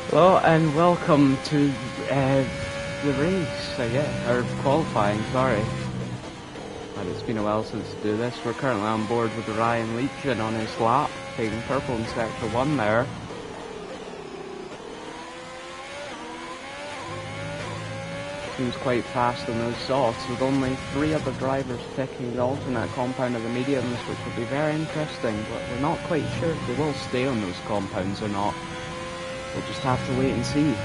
Hello and welcome to the race, I guess, or qualifying, sorry. But it's been a while since we do this. We're currently on board with Ryan Legion on his lap, taking purple in sector 1 there. Seems quite fast on those softs, with only 3 other drivers picking the alternate compound of the mediums, which will be very interesting, but we're not quite sure if they will stay on those compounds or not. We'll just have to wait and see.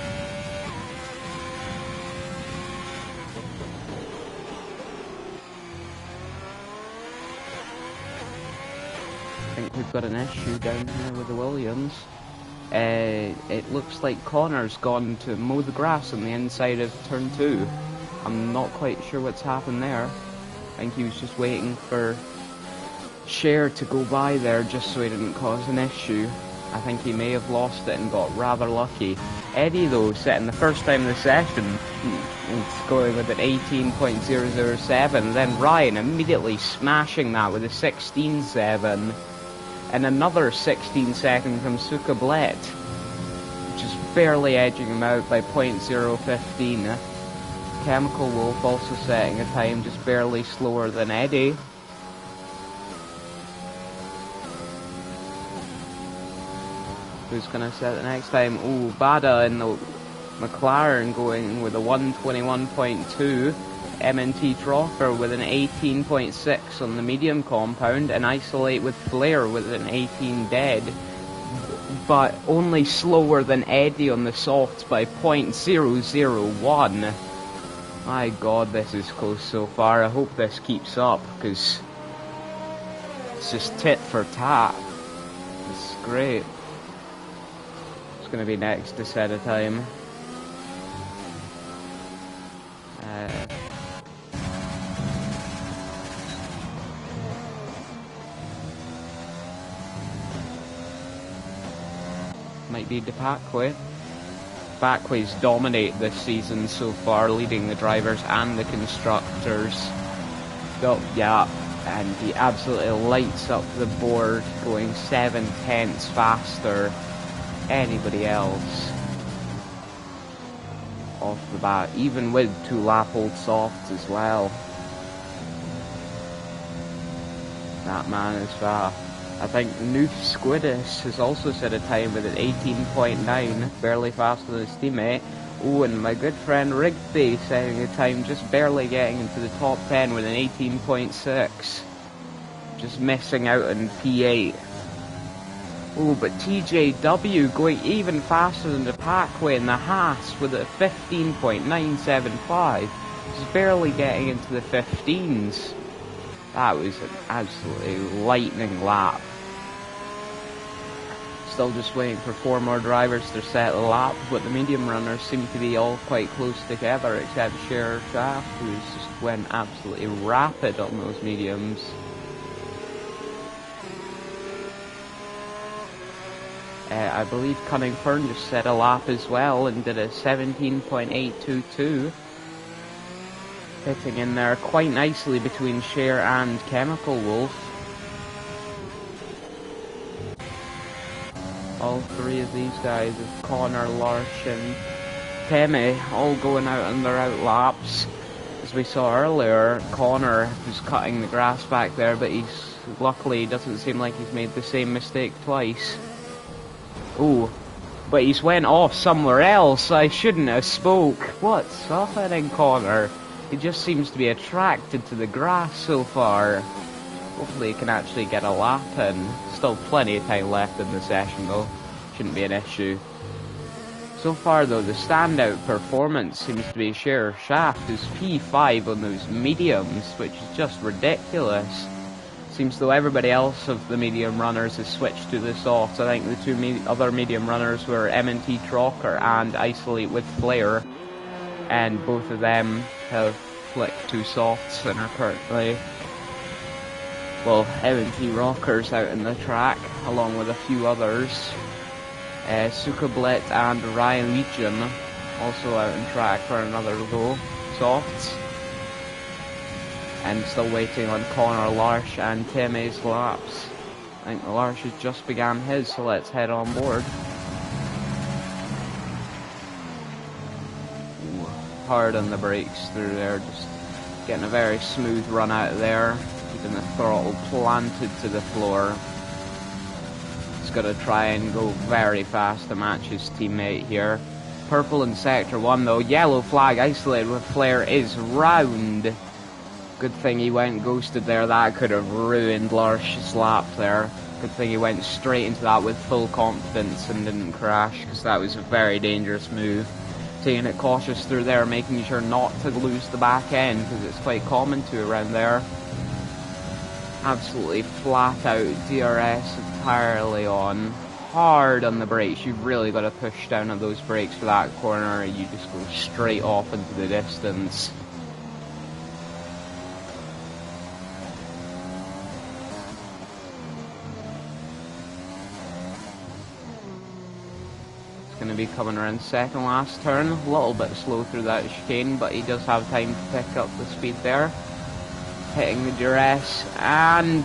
I think we've got an issue down here with the Williams. It looks like Connor's gone to mow the grass on the inside of turn 2. I'm not quite sure what's happened there. I think he was just waiting for Cher to go by there just so he didn't cause an issue. I think he may have lost it and got rather lucky. Eddie, though, setting the first time in the session, it's going with an 18.007. Then Ryan immediately smashing that with a 16.7. And another 16 second from Sukablet, just barely edging him out by 0.015. Chemical Wolf also setting a time just barely slower than Eddie. Who's going to set the next time? Oh, Bada in the McLaren going with a 121.2. M&T Trocker with an 18.6 on the medium compound, and Isolate with Flair with an 18 dead, but only slower than Eddie on the softs by 0.001. My god, this is close so far. I hope this keeps up, because it's just tit for tat. It's great. It's going to be next to set a time. Might be Depakwe. Bakwe's dominate this season so far, leading the drivers and the constructors. Oh, yeah, and he absolutely lights up the board, going 7/10 faster anybody else off the bat, even with 2 lap-old softs as well. That man is fast. I think Noof Squidus has also set a time with an 18.9, barely faster than his teammate. Oh, and my good friend Rigby setting a time just barely getting into the top 10 with an 18.6. Just missing out on P8. Oh, but TJW going even faster than the Parkway in the Haas with a 15.975. Just barely getting into the 15s. That was an absolutely lightning lap. Still just waiting for 4 more drivers to set a lap, but the medium runners seem to be all quite close together, except Cher Shaft, who's just went absolutely rapid on those mediums. I believe Cunningford just set a lap as well and did a 17.822. Fitting in there quite nicely between Cher and Chemical Wolf. All 3 of these guys, Connor, Larsh and Temi, all going out on their out laps. As we saw earlier, Connor was cutting the grass back there, but luckily doesn't seem like he's made the same mistake twice. Ooh, but he's went off somewhere else. I shouldn't have spoke. What's happening, Connor? He just seems to be attracted to the grass so far. Hopefully he can actually get a lap in. Still plenty of time left in the session though. Shouldn't be an issue. So far though, the standout performance seems to be Cher Shaft, who's P5 on those mediums, which is just ridiculous. Seems though everybody else of the medium runners has switched to the softs. I think the 2 other medium runners were M&T Trocker and Isolate with Flair. And both of them have flicked 2 softs and are currently, well, M&T Rockers out in the track, along with a few others. Sukablet and Ryan Legion also out in track for another go. Softs. And still waiting on Connor, Larsh and Teme's laps. I think Lars has just began his, so let's head on board. Ooh, hard on the brakes through there, just getting a very smooth run out of there, keeping the throttle planted to the floor. He's got to try and go very fast to match his teammate here. Purple in sector 1 though, yellow flag isolated with flare is round. Good thing he went ghosted there, that could have ruined Lars' lap there. Good thing he went straight into that with full confidence and didn't crash, because that was a very dangerous move. Taking it cautious through there, making sure not to lose the back end, because it's quite common to around there. Absolutely flat out DRS entirely on. Hard on the brakes, you've really got to push down on those brakes for that corner, you just go straight off into the distance. Going to be coming around second last turn, a little bit slow through that chicane, but he does have time to pick up the speed there. Hitting the duress, and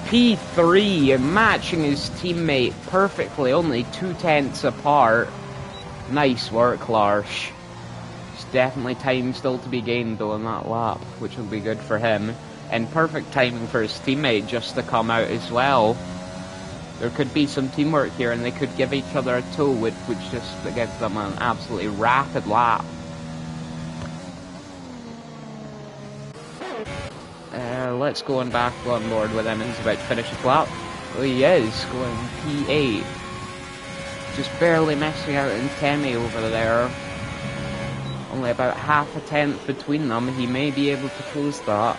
P3 matching his teammate perfectly, only 2/10 apart. Nice work, Lars. There's definitely time still to be gained though in that lap, which will be good for him. And perfect timing for his teammate just to come out as well. There could be some teamwork here and they could give each other a tow, which just gives them an absolutely rapid lap. Let's go on back on board with him, and he's about to finish his lap. Well, he is going P8. Just barely missing out on Temi over there. Only about half a tenth between them. He may be able to close that.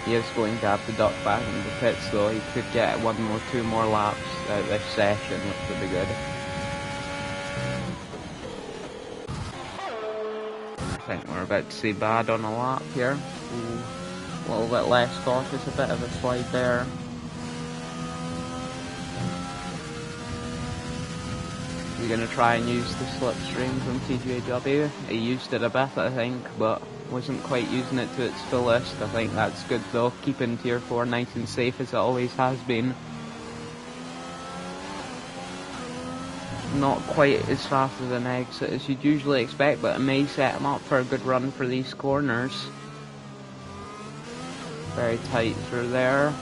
He is going to have to duck back into the pits though. He could get two more laps out this session, which would be good. I think we're about to see bad on a lap here. Ooh, a little bit less cautious, a bit of a slide there. He's going to try and use the slipstream from TJW. He used it a bit, I think, but wasn't quite using it to its fullest. I think that's good though, keeping tier 4 nice and safe as it always has been. Not quite as fast as an exit as you'd usually expect, but it may set him up for a good run for these corners. Very tight through there.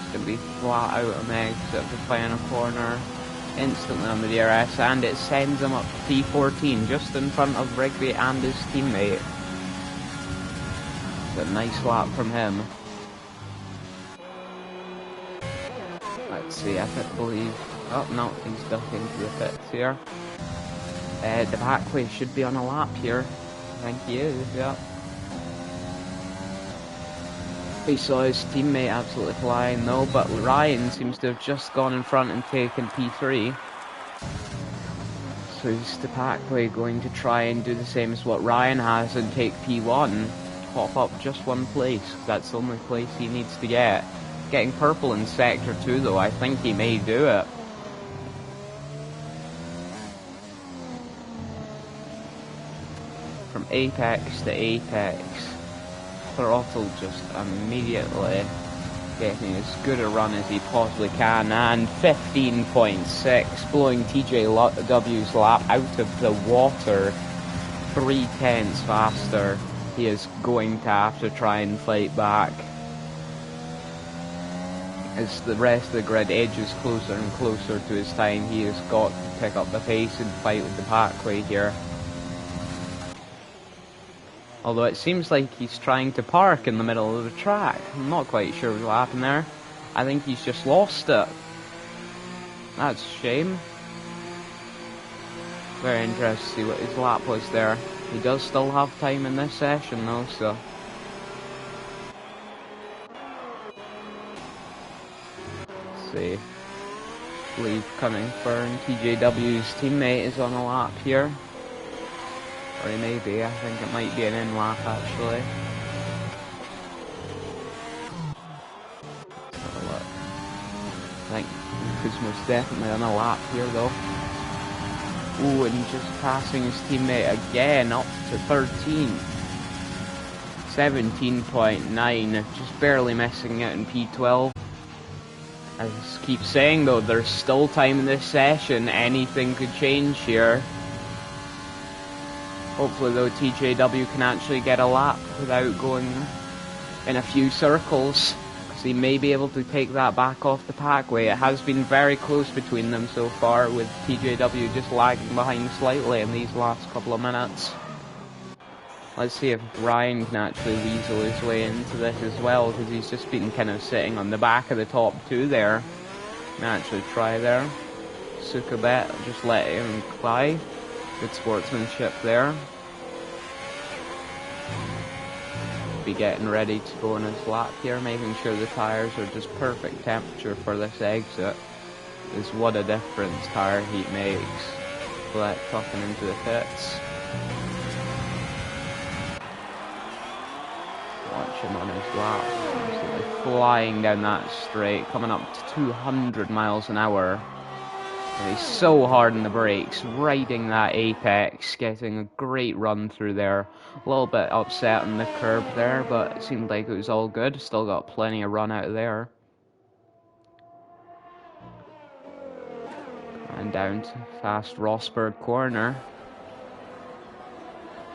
It's going to be flat out on the exit of the final corner. Instantly on the DRS, and it sends him up to P14, just in front of Rigby and his teammate. It's a nice lap from him. Let's see, I believe... Oh, no, he's ducking to the pits here. The backway should be on a lap here. I think he is, yeah. He saw his teammate absolutely flying though, but Ryan seems to have just gone in front and taken P3. So is the Packway going to try and do the same as what Ryan has and take P1? Hop up just one place, that's the only place he needs to get. Getting purple in sector 2 though, I think he may do it. From apex to apex. Throttle just immediately getting as good a run as he possibly can, and 15.6, blowing TJW's lap out of the water 3/10 faster. He is going to have to try and fight back as the rest of the grid edges closer and closer to his time. He has got to pick up the pace and fight with the Packway here. Although it seems like he's trying to park in the middle of the track. I'm not quite sure what happened there. I think he's just lost it. That's a shame. Very interested to see what his lap was there. He does still have time in this session though, so... Let's see. I believe coming for TJW's teammate is on a lap here. Or he may be, I think it might be an in-lap actually. Let's have a look. I think he's most definitely on a lap here though. Ooh, and just passing his teammate again up to 13. 17.9, just barely missing it in P12. I just keep saying though, there's still time in this session, anything could change here. Hopefully though, TJW can actually get a lap without going in a few circles, because he may be able to take that back off the packway. It has been very close between them so far, with TJW just lagging behind slightly in these last couple of minutes. Let's see if Ryan can actually weasel his way into this as well, because he's just been kind of sitting on the back of the top two there. Can actually try there. Sukabet, just let him fly. Good sportsmanship there. Be getting ready to go on his lap here, making sure the tyres are just perfect temperature for this exit. Is what a difference tyre heat makes. Black tucking into the pits. Watch him on his lap, absolutely flying down that straight, coming up to 200 miles an hour. And he's so hard on the brakes, riding that apex, getting a great run through there. A little bit upset on the curb there, but it seemed like it was all good. Still got plenty of run out of there. And down to fast Rosberg corner.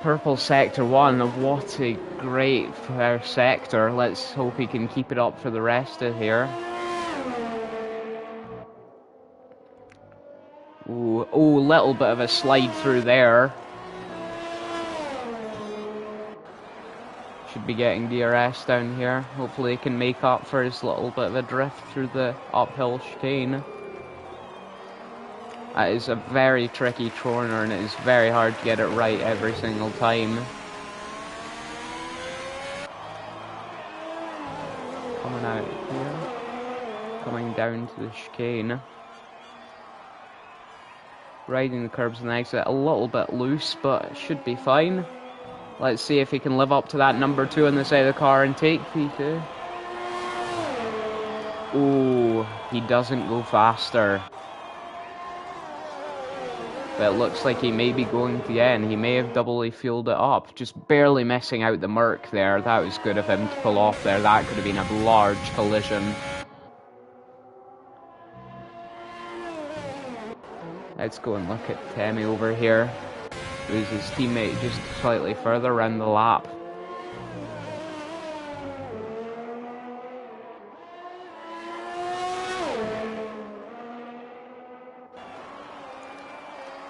Purple sector 1, what a great first sector. Let's hope he can keep it up for the rest of here. Ooh, oh, little bit of a slide through there. Should be getting DRS down here. Hopefully he can make up for his little bit of a drift through the uphill chicane. That is a very tricky corner, and it is very hard to get it right every single time. Coming out here. Coming down to the chicane. Riding the curbs and exit a little bit loose, but it should be fine. Let's see if he can live up to that number 2 on the side of the car and take P2. Ooh, he doesn't go faster. But it looks like he may be going to the end. He may have doubly fueled it up. Just barely missing out the Merc there. That was good of him to pull off there. That could have been a large collision. Let's go and look at Temi over here. Who's his teammate just slightly further around the lap.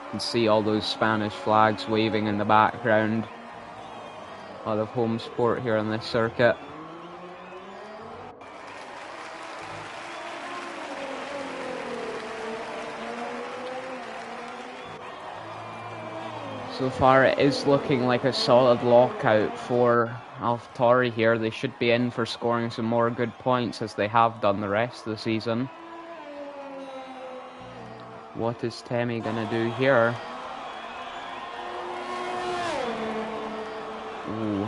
You can see all those Spanish flags waving in the background. A lot of home sport here on this circuit. So far it is looking like a solid lockout for AlphaTauri here. They should be in for scoring some more good points, as they have done the rest of the season. What is Temi gonna do here? Ooh.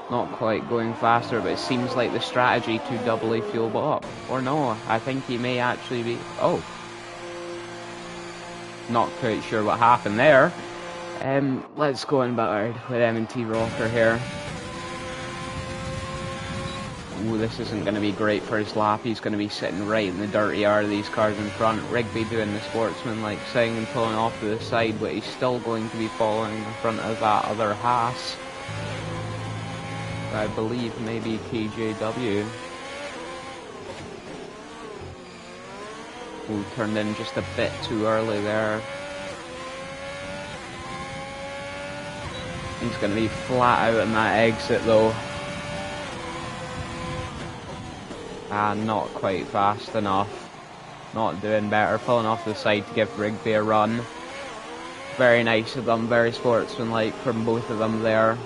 Not quite going faster, but it seems like the strategy to doubly fuel up. Or no, I think he may actually be... Oh. Not quite sure what happened there. Let's go in battered with M&T Rocker here. Ooh, this isn't going to be great for his lap. He's going to be sitting right in the dirty yard of these cars in front. Rigby doing the sportsman-like thing and pulling off to the side, but he's still going to be following in front of that other Haas. I believe maybe TJW. Ooh, turned in just a bit too early there. He's going to be flat out in that exit though. Not quite fast enough. Not doing better. Pulling off the side to give Rigby a run. Very nice of them. Very sportsmanlike from both of them there.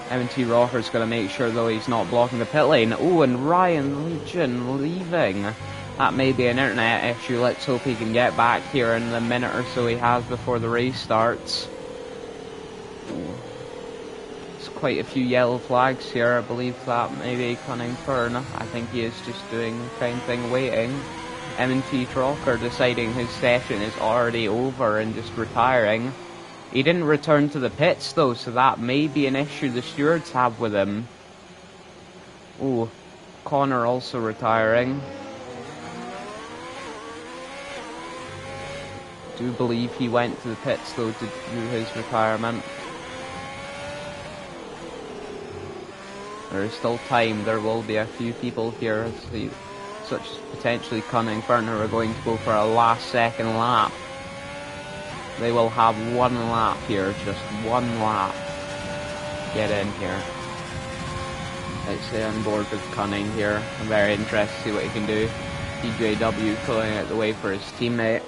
M&T Rocker's going to make sure though he's not blocking the pit lane. Oh, and Ryan Legion leaving. That may be an internet issue. Let's hope he can get back here in the minute or so he has before the race starts. There's quite a few yellow flags here. I believe that may be Cunning Fern. I think he is just doing the kind thing, waiting. M&T Trocker deciding his session is already over and just retiring. He didn't return to the pits though, so that may be an issue the stewards have with him. Ooh, Connor also retiring. Do believe he went to the pits though to do his retirement. There is still time. There will be a few people here, such as potentially Cunning Fern, who are going to go for a last second lap. They will have one lap here, just one lap. Get in here. Let's stay on board with Cunning here. I'm very interested to see what he can do. TJW pulling out the way for his teammate.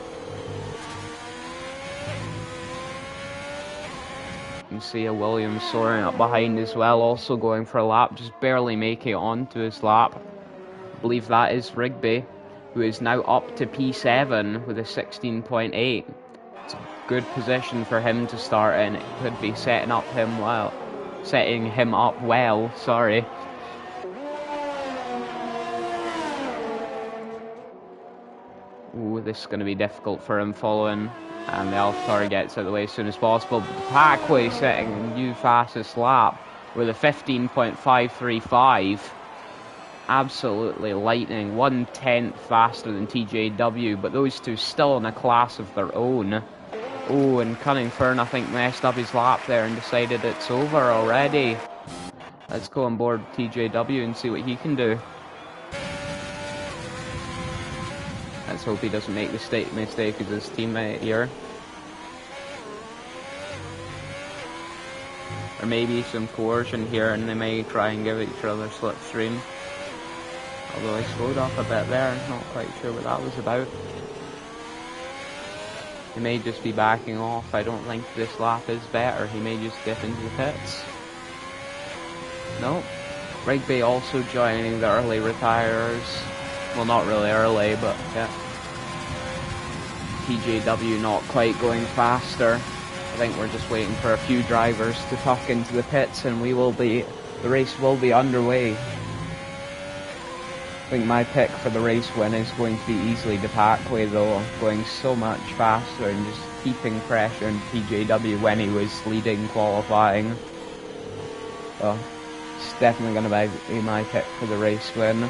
You can see a Williams soaring up behind as well, also going for a lap, just barely making it onto his lap. I believe that is Rigby, who is now up to P7 with a 16.8. It's a good position for him to start in. It could be setting him up well, sorry. Ooh, this is going to be difficult for him following, and the AlphaTauri gets out of the way as soon as possible. But the Packway setting a new fastest lap with a 15.535. Absolutely lightning, 1/10 faster than TJW, but those two still in a class of their own. Oh, and Cunning Fern, I think, messed up his lap there and decided it's over already. Let's go on board TJW and see what he can do. Let's hope he doesn't make the mistake as his teammate here. Or maybe some coercion here, and they may try and give each other slipstream. Although I slowed up a bit there, not quite sure what that was about. He may just be backing off. I don't think this lap is better. He may just dip into the pits. No. Rigby also joining the early retirers. Well, not really early, but yeah. TJW not quite going faster. I think we're just waiting for a few drivers to tuck into the pits and the race will be underway. I think my pick for the race win is going to be easily the Packway though, going so much faster and just keeping pressure on TJW when he was leading qualifying. So, it's definitely going to be my pick for the race win.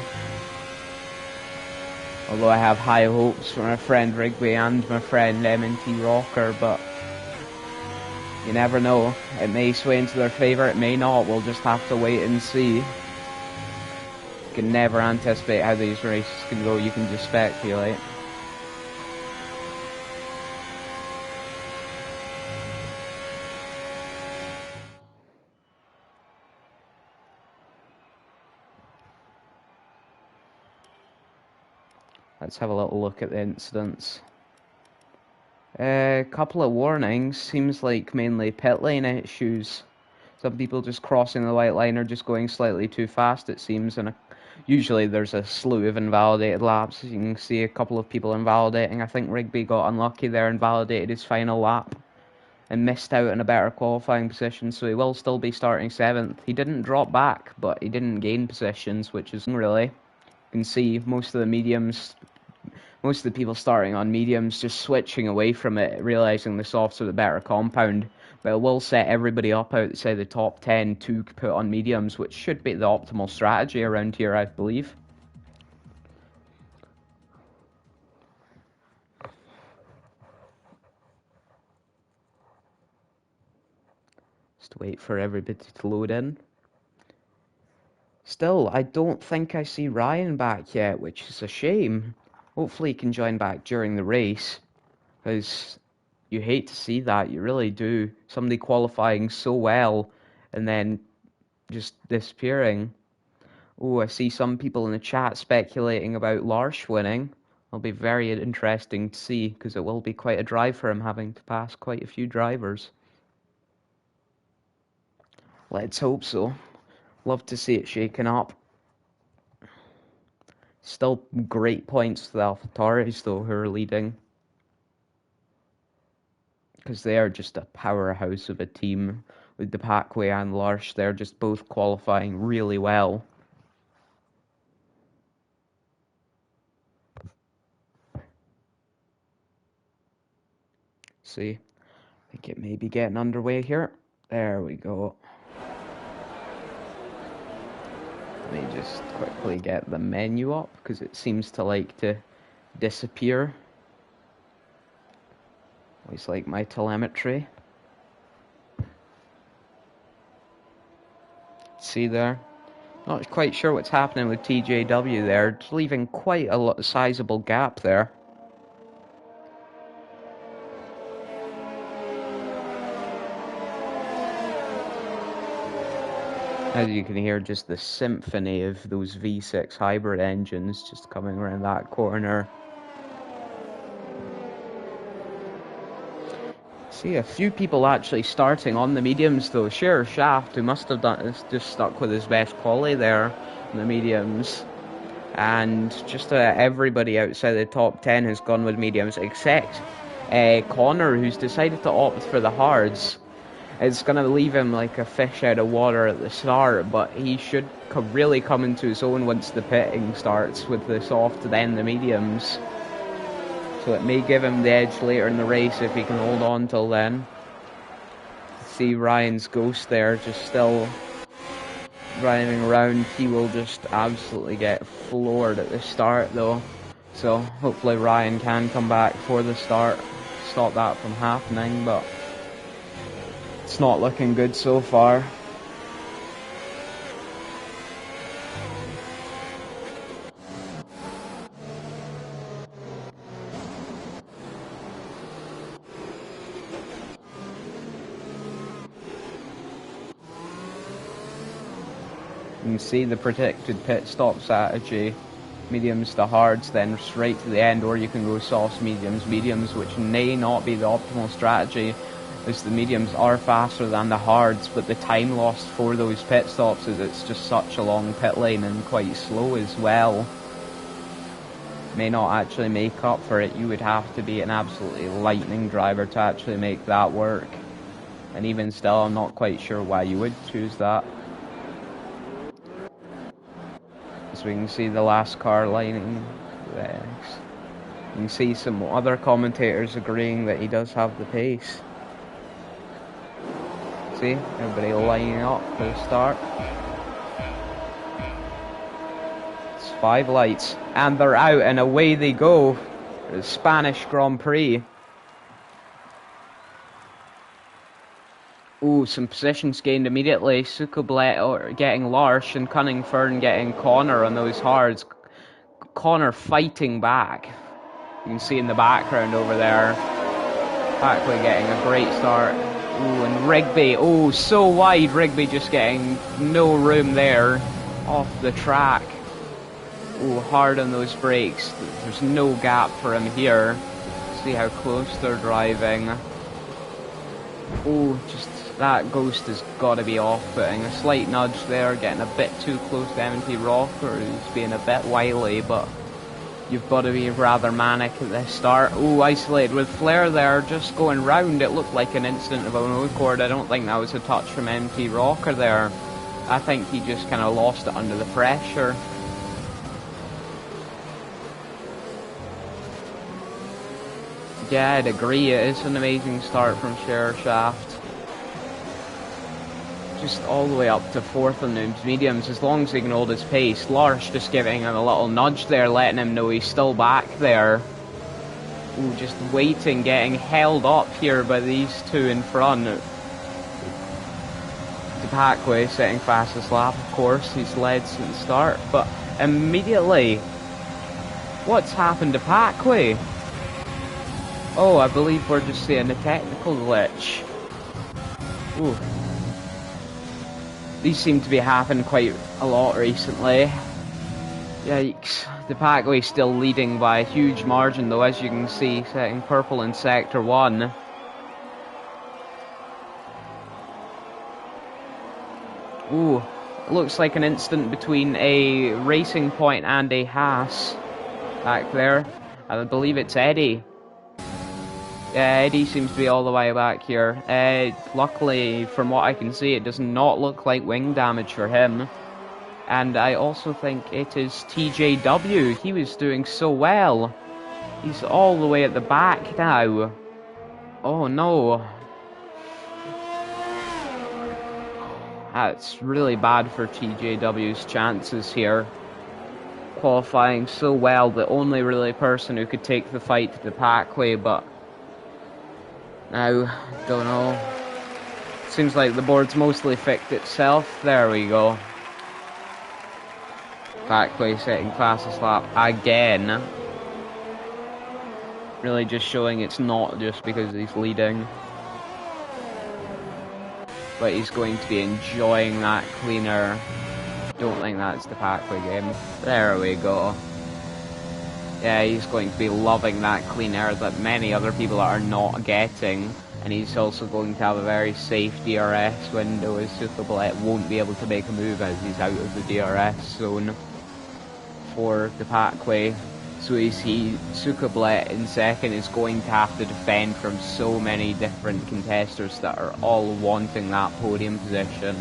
Although I have high hopes for my friend Rigby and my friend M&T Rocker, but you never know. It may sway into their favour, it may not. We'll just have to wait and see. You can never anticipate how these races can go, you can just speculate. Let's have a little look at the incidents. A couple of warnings, seems like mainly pit lane issues. Some people just crossing the white line or just going slightly too fast, it seems, and usually there's a slew of invalidated laps. You can see a couple of people invalidating. I think Rigby got unlucky there, invalidated his final lap and missed out on a better qualifying position, so he will still be starting 7th. He didn't drop back, but he didn't gain positions, which is really. You can see most of the people starting on mediums just switching away from it, realising the softs are the better compound. But it will set everybody up outside the top 10 to put on mediums, which should be the optimal strategy around here, I believe. Just wait for everybody to load in. Still, I don't think I see Ryan back yet, which is a shame. Hopefully he can join back during the race, because you hate to see that, you really do. Somebody qualifying so well and then just disappearing. Oh, I see some people in the chat speculating about Larsh winning. It'll be very interesting to see, because it will be quite a drive for him, having to pass quite a few drivers. Let's hope so. Love to see it shaken up. Still great points for the AlphaTauris though, who are leading. Because they are just a powerhouse of a team. With the Packway and Larsh, they're just both qualifying really well. See, I think it may be getting underway here. There we go. Let me just quickly get the menu up, because it seems to like to disappear. Always like my telemetry. See there? Not quite sure what's happening with TJW there. It's leaving quite a sizable gap there. As you can hear, just the symphony of those V6 hybrid engines just coming around that corner. See a few people actually starting on the mediums though. Share Shaft, who must have done this, just stuck with his best quality there on the mediums. And just everybody outside the top 10 has gone with mediums, except Connor, who's decided to opt for the hards. It's going to leave him like a fish out of water at the start, but he should really come into his own once the pitting starts with the soft, then the mediums. So it may give him the edge later in the race if he can hold on till then. See Ryan's Ghost there, just still driving around. He will just absolutely get floored at the start though. So hopefully Ryan can come back for the start, stop that from happening, but it's not looking good so far. You can see the predicted pit stop strategy. Mediums to hards, then straight to the end, or you can go softs, mediums, which may not be the optimal strategy, as the mediums are faster than the hards, but the time lost for those pit stops is it's just such a long pit lane and quite slow as well. May not actually make up for it. You would have to be an absolutely lightning driver to actually make that work. And even still, I'm not quite sure why you would choose that. As we can see the last car lining there. You can see some other commentators agreeing that he does have the pace. See, everybody lining up for the start. It's 5 lights, and they're out, and away they go. The Spanish Grand Prix. Ooh, some positions gained immediately. Sucoblet getting Larsh and Cunningford getting Connor on those hards. Connor fighting back. You can see in the background over there. Packway getting a great start. Ooh, and Rigby. Oh, so wide. Rigby just getting no room there. Off the track. Ooh, hard on those brakes. There's no gap for him here. See how close they're driving. Oh, just that Ghost has got to be off-putting. A slight nudge there, getting a bit too close to M&T Rocker, who's being a bit wily, but you've got to be rather manic at the start. Oh, isolated with Flair there, just going round. It looked like an instant of a no cord. I don't think that was a touch from M&T Rocker there. I think he just kind of lost it under the pressure. Yeah, I'd agree. It is an amazing start from Share Shaft. Just all the way up to 4th on the mediums, as long as he can hold his pace. Larsh just giving him a little nudge there, letting him know he's still back there. Ooh, just waiting, getting held up here by these two in front. Packway setting fastest lap, of course. He's led since start, but immediately, what's happened to Packway? Oh, I believe we're just seeing a technical glitch. Ooh. These seem to be happening quite a lot recently. Yikes. The Packway still leading by a huge margin though, as you can see, setting purple in Sector 1. Ooh, looks like an instant between a Racing Point and a Haas back there. I believe it's Eddie. Yeah, Eddie seems to be all the way back here. Luckily, from what I can see, it does not look like wing damage for him. And I also think it is TJW. He was doing so well. He's all the way at the back now. Oh no. That's really bad for TJW's chances here. Qualifying so well, the only really person who could take the fight to the Parkway, but now, don't know. Seems like the board's mostly fixed itself. There we go. Parkway setting fastest lap again. Really just showing it's not just because he's leading, but he's going to be enjoying that cleaner. Don't think that's the Parkway game. There we go. Yeah, he's going to be loving that clean air that many other people are not getting. And he's also going to have a very safe DRS window, as Superblet won't be able to make a move as he's out of the DRS zone for the Parkway. So you see Superblet in second is going to have to defend from so many different contestants that are all wanting that podium position.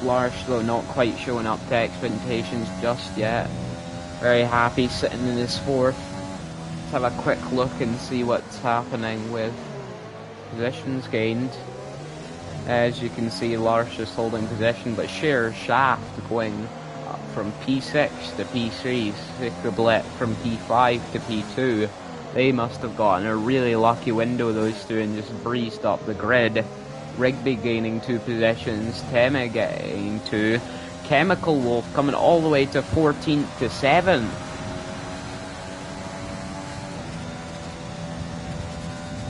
Larsh, though, not quite showing up to expectations just yet. Very happy sitting in his fourth. Let's have a quick look and see what's happening with positions gained. As you can see, Larsh is holding position, but Sheer Shaft going up from P6 to P3, Superblet from P5 to P2. They must have gotten a really lucky window, those two, and just breezed up the grid. Rigby gaining 2 positions, Teme getting 2, Chemical Wolf coming all the way to 14th to 7th.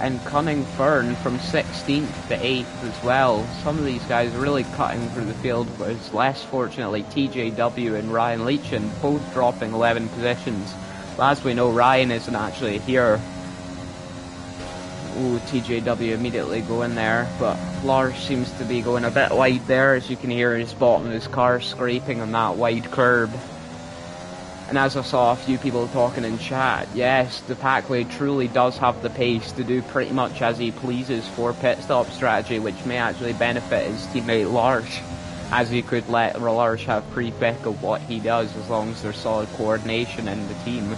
And Cunning Fern from 16th to 8th as well. Some of these guys really cutting through the field, whereas less fortunately TJW and Ryan Leachin both dropping 11 positions. But as we know, Ryan isn't actually here. Ooh, TJW immediately going there, but Lars seems to be going a bit wide there, as you can hear his bottom of his car scraping on that wide curb. And as I saw a few people talking in chat, yes, the Parkway truly does have the pace to do pretty much as he pleases for pit stop strategy, which may actually benefit his teammate Lars, as he could let Lars have pre-pick of what he does as long as there's solid coordination in the team.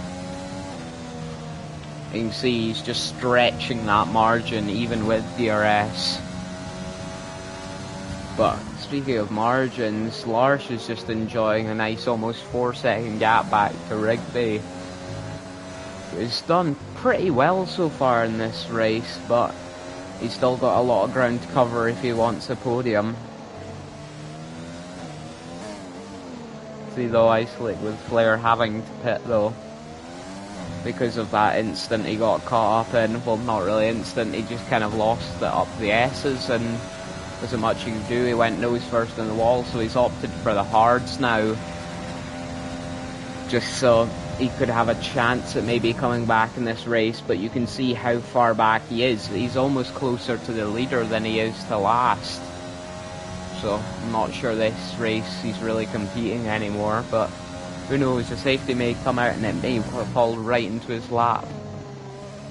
You can see he's just stretching that margin even with DRS. But speaking of margins, Lars is just enjoying a nice almost 4-second gap back to Rigby. He's done pretty well so far in this race, but he's still got a lot of ground to cover if he wants a podium. See though, isolate with Flair having to pit though, because of that instant he got caught up in. Well, not really instant, he just kind of lost it up the S's, and wasn't much he could do. He went nose first in the wall, so he's opted for the hards now, just so he could have a chance at maybe coming back in this race. But you can see how far back he is. He's almost closer to the leader than he is to last, so I'm not sure this race he's really competing anymore, but who knows, the safety may come out and it may fall right into his lap.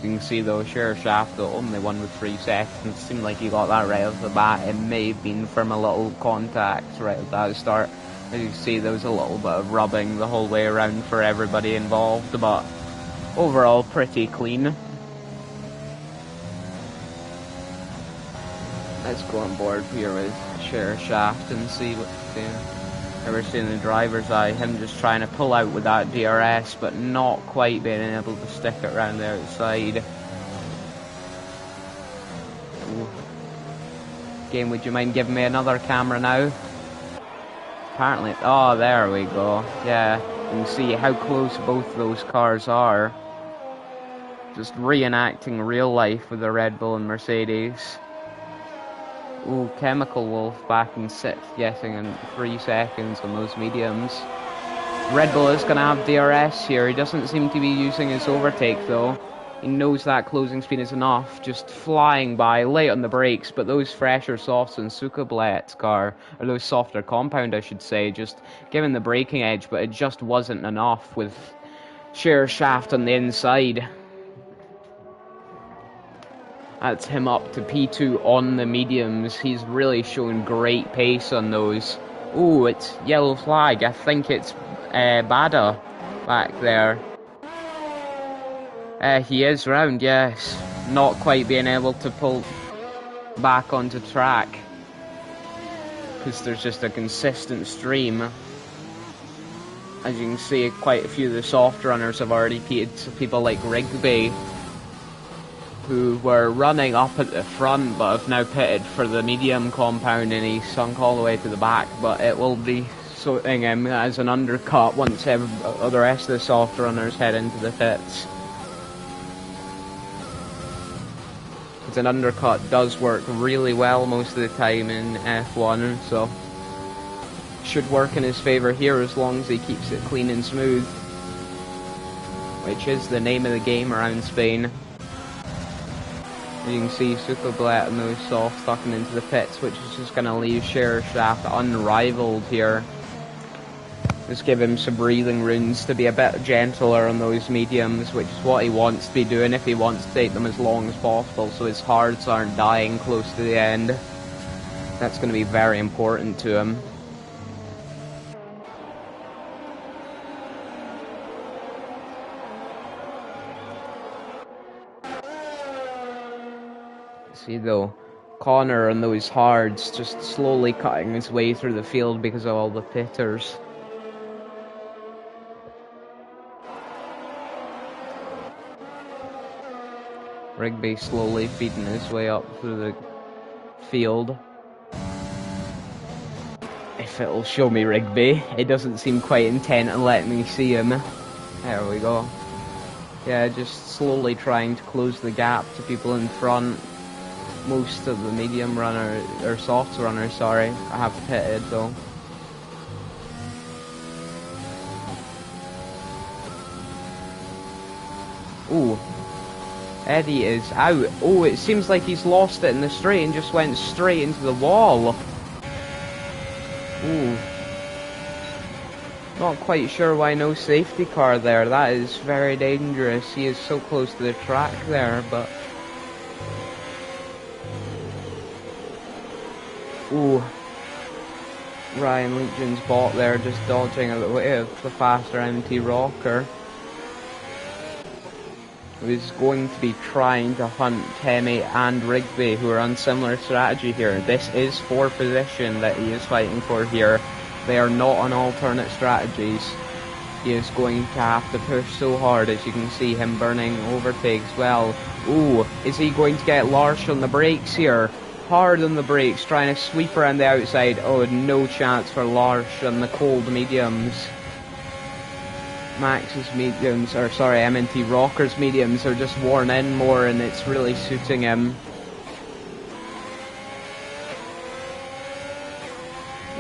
You can see though, Sheer Shaft, the only one with 3 seconds, seemed like he got that right off the bat. It may have been from a little contact right at the start. As you can see, there was a little bit of rubbing the whole way around for everybody involved, but overall pretty clean. Let's go on board here with Sheer Shaft and see what's there. Ever seen the driver's eye, him just trying to pull out with that DRS, but not quite being able to stick it around the outside. Ooh. Game, would you mind giving me another camera now? Apparently, oh, there we go. Yeah, you can see how close both those cars are. Just reenacting real life with the Red Bull and Mercedes. Ooh, Chemical Wolf back in 6th, getting in 3 seconds on those mediums. Red Bull is going to have DRS here. He doesn't seem to be using his overtake though. He knows that closing speed is enough, just flying by, late on the brakes, but those fresher softs in Superblet's car, or those softer compound I should say, just giving the braking edge, but it just wasn't enough with Sheer Shaft on the inside. That's him up to P2 on the mediums. He's really showing great pace on those. Ooh, it's yellow flag. I think it's Bada back there. He is round, yes. Not quite being able to pull back onto track, because there's just a consistent stream. As you can see, quite a few of the soft runners have already pitted. So people like Rigby, who were running up at the front but have now pitted for the medium compound, and he's sunk all the way to the back, but it will be suiting him as an undercut once the rest of the soft runners head into the pits. Because an undercut does work really well most of the time in F1, so should work in his favour here as long as he keeps it clean and smooth, which is the name of the game around Spain. You can see Sucoblet and those softs tucking into the pits, which is just going to leave Scherer Shaft unrivaled here. Just give him some breathing rooms to be a bit gentler on those mediums, which is what he wants to be doing if he wants to take them as long as possible, so his hards aren't dying close to the end. That's going to be very important to him. See though, Connor and those hards just slowly cutting his way through the field because of all the pitters. Rigby slowly feeding his way up through the field. If it'll show me Rigby, it doesn't seem quite intent on letting me see him. There we go. Yeah, just slowly trying to close the gap to people in front. Most of the medium runner, or soft runners, sorry, I have pitted though. Ooh, Eddie is out. Oh, it seems like he's lost it in the straight and just went straight into the wall. Ooh. Not quite sure why no safety car there. That is very dangerous. He is so close to the track there, but... Ooh. Ryan Legion's bot there just dodging out of the way of the faster MT Rocker. He's going to be trying to hunt Temi and Rigby, who are on similar strategy here. This is for position that he is fighting for here. They are not on alternate strategies. He is going to have to push so hard, as you can see him burning overtakes well. Ooh, is he going to get Larsh on the brakes here? Hard on the brakes, trying to sweep around the outside. Oh, no chance for Larsh on the cold mediums. Max's mediums, or sorry, MNT Rocker's mediums are just worn in more, and it's really suiting him.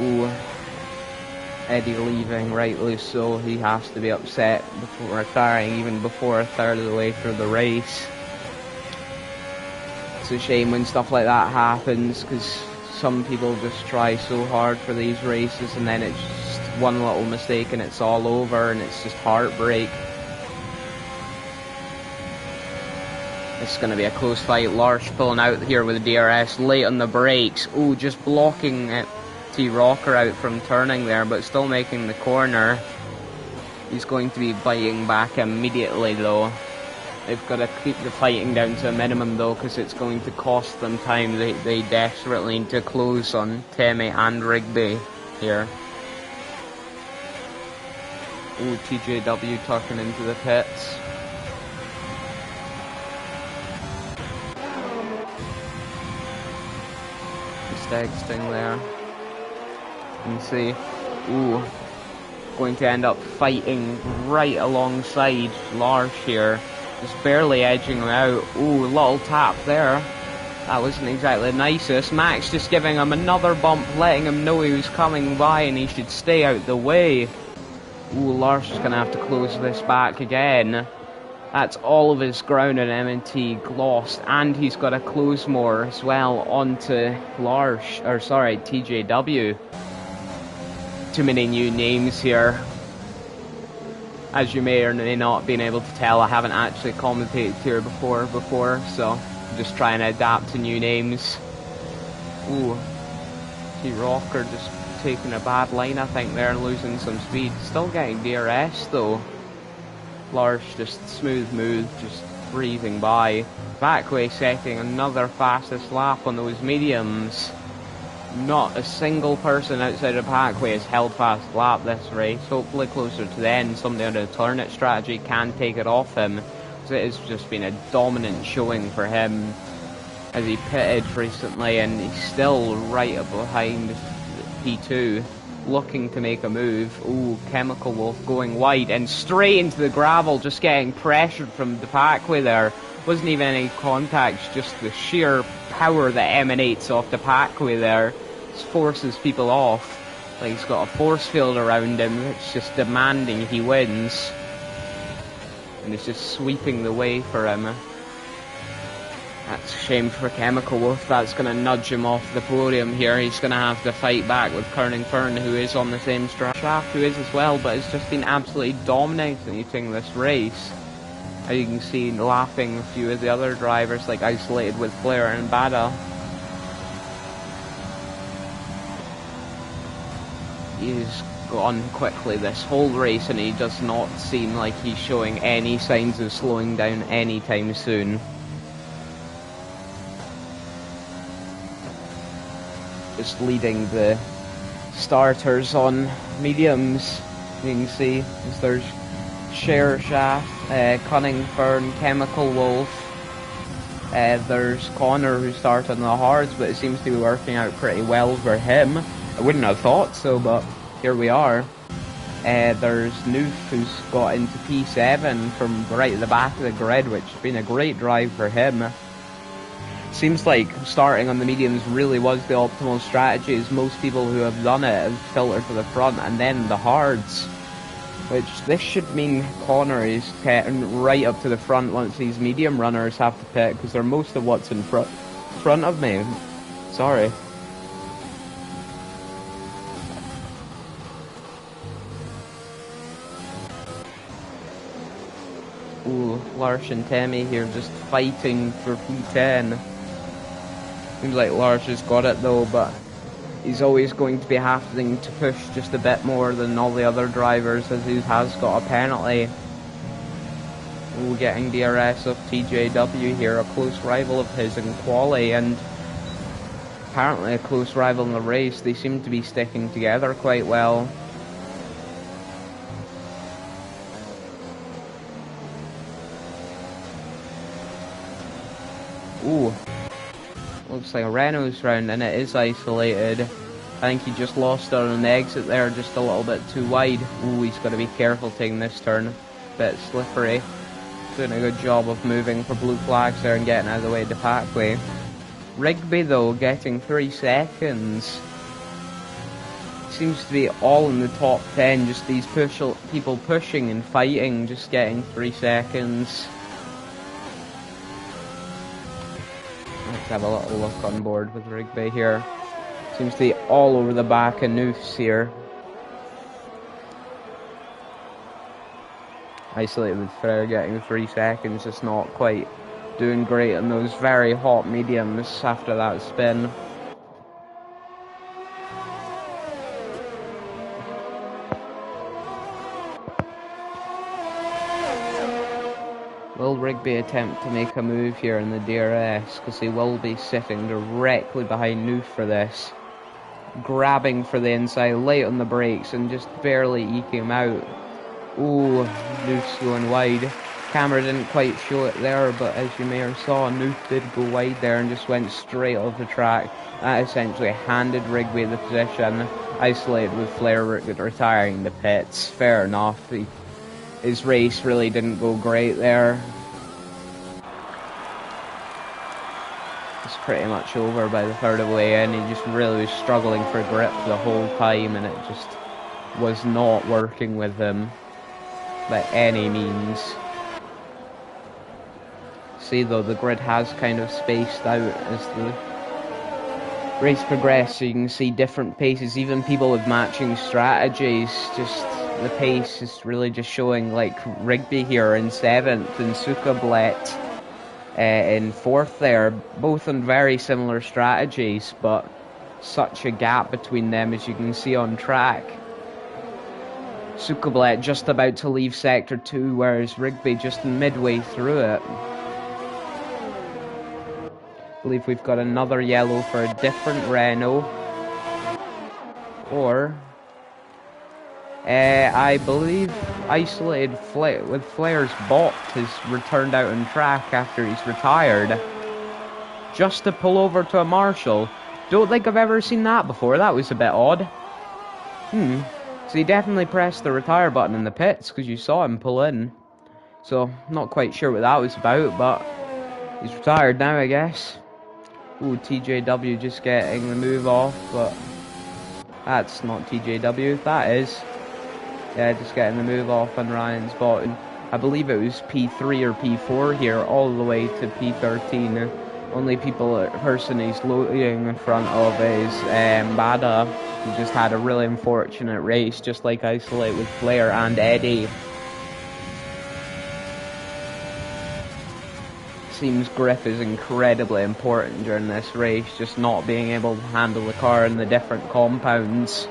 Ooh. Eddie leaving, rightly so. He has to be upset before retiring, even before a third of the way through the race. It's a shame when stuff like that happens, because some people just try so hard for these races and then it's just one little mistake and it's all over, and it's just heartbreak. It's going to be a close fight. Larsh pulling out here with the DRS late on the brakes. Ooh, just blocking it. T-Rocker out from turning there, but still making the corner. He's going to be biting back immediately though. They've got to keep the fighting down to a minimum though, because it's going to cost them time. They desperately need to close on Temi and Rigby here. Ooh, TJW tucking into the pits. Just exiting there. You can see, ooh, going to end up fighting right alongside Larsh here. Just barely edging him out. Ooh, little tap there. That wasn't exactly the nicest. Max just giving him another bump, letting him know he was coming by and he should stay out the way. Ooh, Larsh is going to have to close this back again. That's all of his ground in M&T lost, and he's got to close more as well onto Larsh, or sorry, TJW. Too many new names here. As you may or may not been able to tell, I haven't actually commentated here before, so I'm just trying to adapt to new names. Ooh, T-Rocker just taking a bad line, I think, there, and losing some speed. Still getting DRS, though. Larsh just smooth move, just breezing by. Backway setting another fastest lap on those mediums. Not a single person outside of Backway has held fast lap this race. Hopefully closer to the end, somebody on the alternate strategy can take it off him. So it has just been a dominant showing for him as he pitted recently, and he's still right up behind P2, looking to make a move. Ooh, Chemical Wolf going wide and straight into the gravel, just getting pressured from the Backway there. Wasn't even any contacts, just the sheer power that emanates off the Backway there. Just forces people off. Like he's got a force field around him. It's just demanding he wins. And it's just sweeping the way for him. That's a shame for Chemical Wolf. That's going to nudge him off the podium here. He's going to have to fight back with Kerning Fern, who is on the same shaft, who is as well, but has just been absolutely dominating this race. As you can see, laughing a few of the other drivers, like Isolated with Flair and Bada. He's gone quickly this whole race, and he does not seem like he's showing any signs of slowing down anytime soon. Just leading the starters on mediums. You can see there's Share Shaft, Cunning Fern, Chemical Wolf. There's Connor, who started on the hards, but it seems to be working out pretty well for him. I wouldn't have thought so, but here we are. There's Noof, who's got into P7 from right at the back of the grid, which has been a great drive for him. Seems like starting on the mediums really was the optimal strategy, as most people who have done it have filtered to the front and then the hards. Which, this should mean Connor is getting right up to the front once these medium runners have to pit, because they're most of what's in front of me. Sorry. Ooh, Larsh and Temi here just fighting for P10. Seems like Larsh has got it though, but he's always going to be having to push just a bit more than all the other drivers, as he has got a penalty. Ooh, getting DRS of TJW here, a close rival of his in quali, and apparently a close rival in the race. They seem to be sticking together quite well. Ooh. Looks like a Renault's round, and it is Isolated. I think he just lost on an exit there, just a little bit too wide. Ooh, he's got to be careful taking this turn. Bit slippery. Doing a good job of moving for blue flags there and getting out of the way of the Backway. Rigby, though, getting 3 seconds. Seems to be all in the top 10, just these people pushing and fighting, just getting 3 seconds. Let's have a little look on board with Rigby here. Seems to be all over the back of Noofs here. Isolated with Frere getting 3 seconds, just not quite doing great on those very hot mediums after that spin. Will Rigby attempt to make a move here in the DRS, because he will be sitting directly behind Noof for this. Grabbing for the inside, late on the brakes, and just barely eking him out. Ooh, Noof's going wide. Camera didn't quite show it there, but as you may have saw, Noof did go wide there and just went straight off the track. That essentially handed Rigby the position. Isolated with Flair retiring the pits. Fair enough. His race really didn't go great there. It's pretty much over by the third away in. He just really was struggling for grip the whole time, and it just was not working with him by any means. See though, the grid has kind of spaced out as the race progressed, so you can see different paces, even people with matching strategies. Just the pace is really just showing, like Rigby here in 7th and Sukablet in 4th there, both on very similar strategies, but such a gap between them, as you can see on track. Sukoblet just about to leave Sector 2, whereas Rigby just midway through it. I believe we've got another yellow for a different Renault. Or, I believe Isolated with Flair's bot has returned out on track after he's retired. Just to pull over to a Marshall. Don't think I've ever seen that before. That was a bit odd. So he definitely pressed the retire button in the pits because you saw him pull in. So, not quite sure what that was about, but he's retired now, I guess. Ooh, TJW just getting the move off, but that's not TJW, that is. Yeah, just getting the move off on Ryan's bot. I believe it was P3 or P4 here, all the way to P13. Only person he's loading in front of is Bada, who just had a really unfortunate race, just like Isolate with Flair and Eddie. Seems grip is incredibly important during this race, just not being able to handle the car in the different compounds.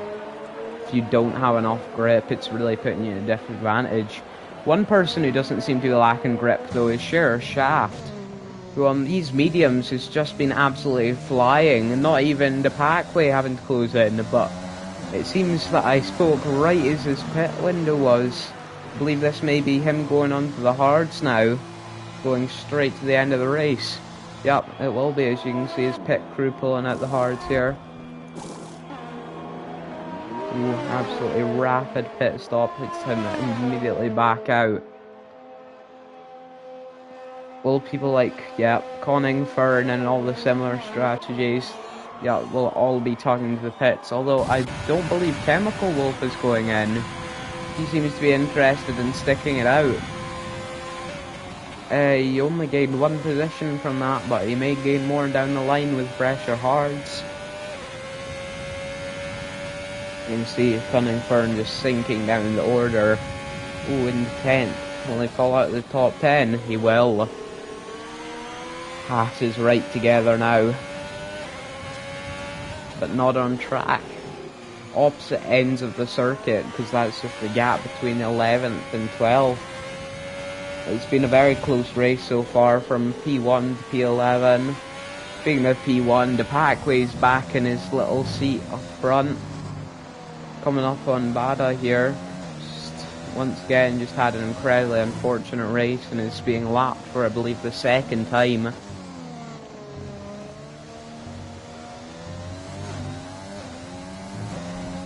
If you don't have enough grip, it's really putting you at a disadvantage. One person who doesn't seem to be lacking grip, though, is Sheriff Shaft, who on these mediums has just been absolutely flying, and not even the Packway having to close in, but it seems that I spoke right as his pit window was. I believe this may be him going on to the hards now, going straight to the end of the race. Yep, it will be, as you can see his pit crew pulling out the hards here. Ooh, absolutely rapid pit stop, it's him immediately back out. Will people like, Conning, Fern and all the similar strategies, will all be talking to the pits, although I don't believe Chemical Wolf is going in. He seems to be interested in sticking it out. He only gained one position from that, but he may gain more down the line with pressure hards. You can see Cunning Fern just sinking down the order. Ooh, in 10th. Will he fall out of the top 10? He will. Haas is right together now. But not on track. Opposite ends of the circuit, because that's just the gap between 11th and 12th. It's been a very close race so far from P1 to P11. Speaking of P1, the Packway's back in his little seat up front. Coming up on Bada here. Once again, just had an incredibly unfortunate race and is being lapped for, I believe, the second time.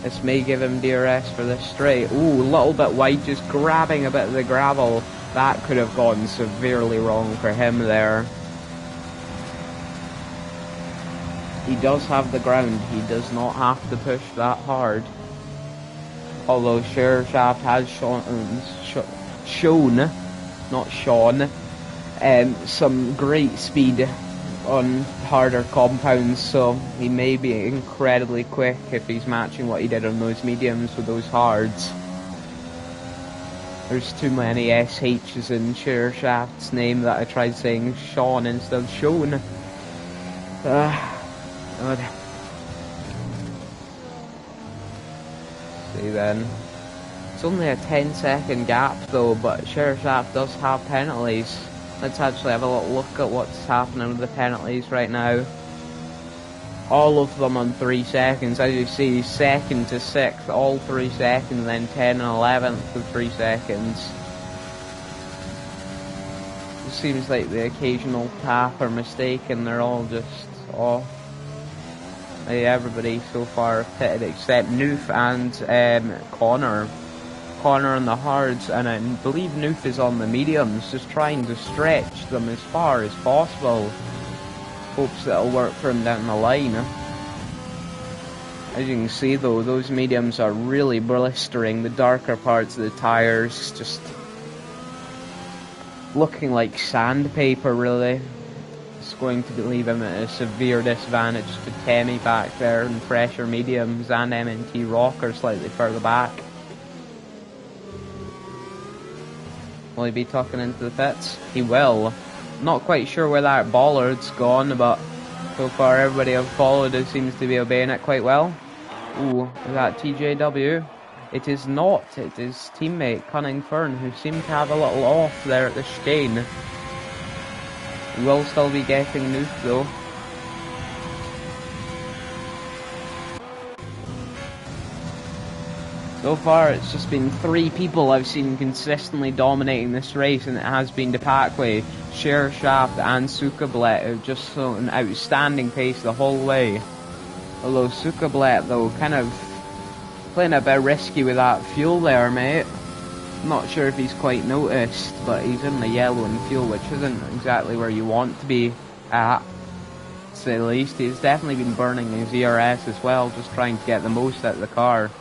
This may give him DRS for this straight. Ooh, a little bit wide, just grabbing a bit of the gravel. That could have gone severely wrong for him there. He does have the ground. He does not have to push that hard. Although Sheriff Shaft has shown, not Sean, some great speed on harder compounds, so he may be incredibly quick if he's matching what he did on those mediums with those hards. There's too many SH's in Sheriff Shaft's name that I tried saying Sean instead of Sean. God. See then. It's only a 10-second gap though, but Sheriff Shaft does have penalties. Let's actually have a little look at what's happening with the penalties right now. All of them on 3 seconds. As you see, 2nd to 6th, all 3 seconds, then 10 and 11th with 3 seconds. It seems like the occasional tap or mistake and they're all just off. Everybody so far pitted except Noof and Connor. Connor on the hards, and I believe Noof is on the mediums, just trying to stretch them as far as possible. Hopes that'll work for him down the line. As you can see though, those mediums are really blistering. The darker parts of the tires just looking like sandpaper really. It's going to leave him at a severe disadvantage to Temi back there and pressure mediums, and M&T Rocker slightly further back. Will he be tucking into the pits? He will. Not quite sure where that bollard's gone, but So far, everybody I've followed seems to be obeying it quite well. Ooh, is that TJW? It is not. It is teammate Cunning Fern, who seemed to have a little off there at the Stein. He will still be getting nuked though. So far, it's just been 3 people I've seen consistently dominating this race, and it has been Depakwe, Share Shaft, and Sukablet, who've just shown an outstanding pace the whole way. Although Sukablet, though, kind of playing a bit risky with that fuel there, mate. Not sure if he's quite noticed, but he's in the yellow and fuel, which isn't exactly where you want to be at, to say the least. He's definitely been burning his ERS as well, just trying to get the most out of the car.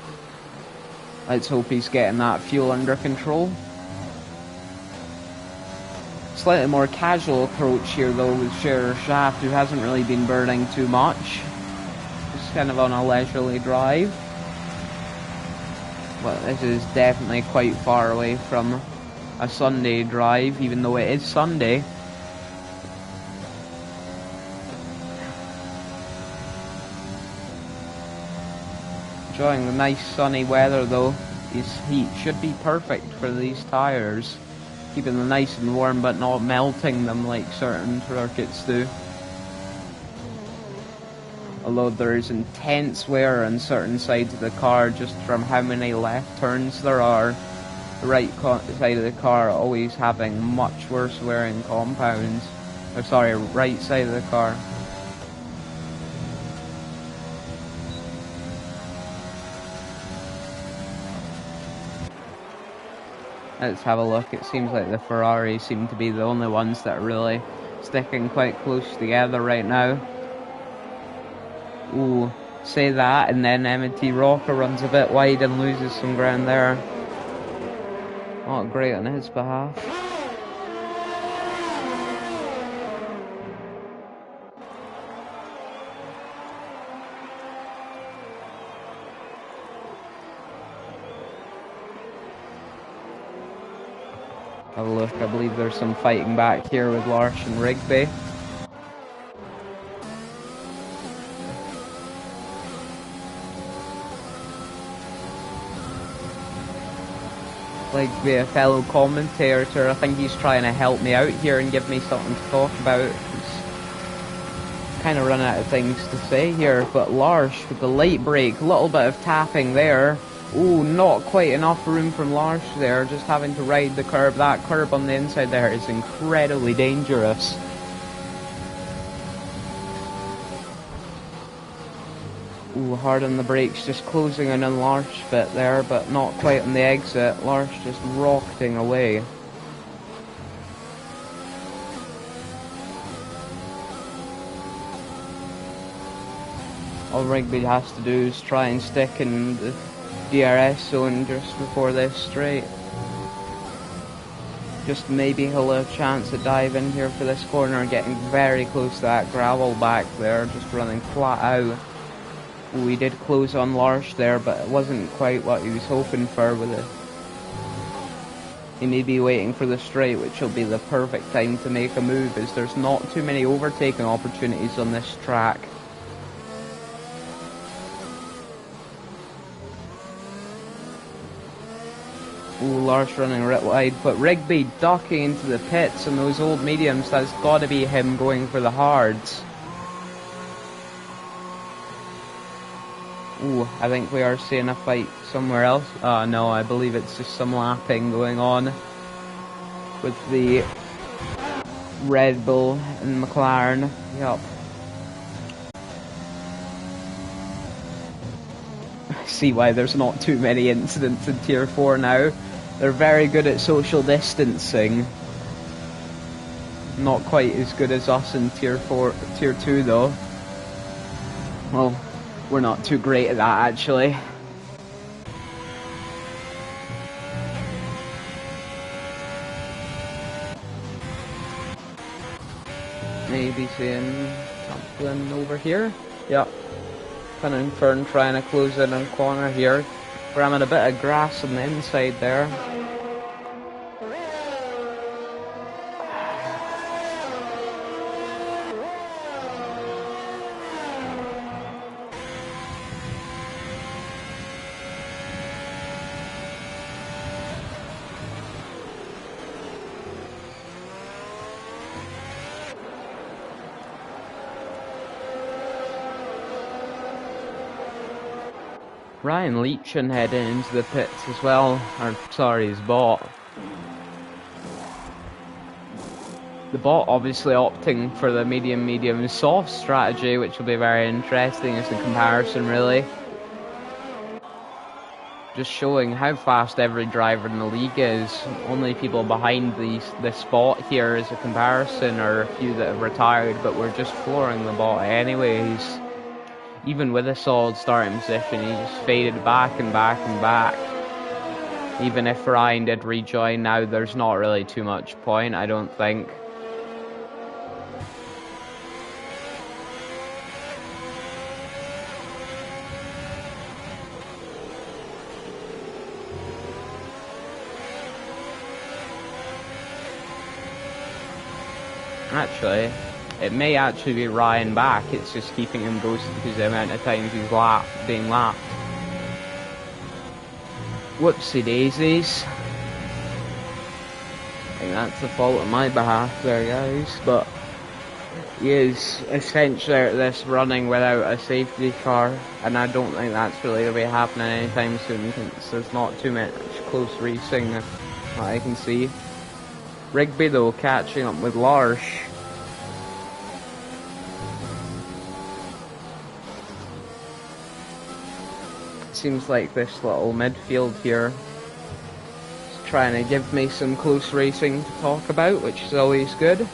Let's hope he's getting that fuel under control. Slightly more casual approach here though with Shearer Shaft, who hasn't really been burning too much. Just kind of on a leisurely drive. Well, this is definitely quite far away from a Sunday drive, even though it is Sunday. Enjoying the nice sunny weather though. This heat should be perfect for these tyres. Keeping them nice and warm but not melting them like certain circuits do. Although there is intense wear on certain sides of the car just from how many left turns there are. The right side of the car always having much worse wearing compounds. Or sorry, right side of the car. Let's have a look. It seems like the Ferraris seem to be the only ones that are really sticking quite close together right now. Ooh, say that, and then M&T Rocker runs a bit wide and loses some ground there. Not great on his behalf. Have a look, I believe there's some fighting back here with Lars and Rigby. Like be a fellow commentator, I think he's trying to help me out here and give me something to talk about. He's kind of run out of things to say here, but Lars with the late break, a little bit of tapping there. Ooh, not quite enough room from Lars there, just having to ride the curb. That curb on the inside there is incredibly dangerous. Ooh, hard on the brakes, just closing in on Lars bit there, but not quite on the exit. Lars just rocketing away. All Rigby has to do is try and stick in the DRS zone just before this straight. Just maybe he'll have a chance at diving here for this corner, getting very close to that gravel back there, just running flat out. Ooh, he did close on Lars there, but it wasn't quite what he was hoping for with it. He may be waiting for the straight, which will be the perfect time to make a move, as there's not too many overtaking opportunities on this track. Ooh, Lars running right wide, but Rigby ducking into the pits and those old mediums. That's got to be him going for the hards. Ooh, I think we are seeing a fight somewhere else. No, I believe it's just some lapping going on with the Red Bull and McLaren. Yup. I see why there's not too many incidents in Tier 4 now. They're very good at social distancing. Not quite as good as us in Tier 2 though. Well, we're not too great at that actually. Maybe seeing something over here. Yep. Cunning Fern trying to close in on corner here. Grabbing a bit of grass on the inside there. Ryan Leachin heading into the pits as well, or sorry, his bot. The bot obviously opting for the medium soft strategy, which will be very interesting as a comparison really. Just showing how fast every driver in the league is. Only people behind this spot here as a comparison are a few that have retired, but we're just flooring the bot anyways. Even with a solid starting position, he just faded back and back and back. Even if Ryan did rejoin now, there's not really too much point, I don't think. Actually, it may actually be Ryan back, it's just keeping him ghosted because the amount of times he's being lapped. Whoopsie daisies. I think that's the fault on my behalf there, guys, but he is essentially out of this running without a safety car, and I don't think that's really going to be happening anytime soon since there's not too much close racing that I can see. Rigby though catching up with Larsh. Seems like this little midfield here is trying to give me some close racing to talk about, which is always good.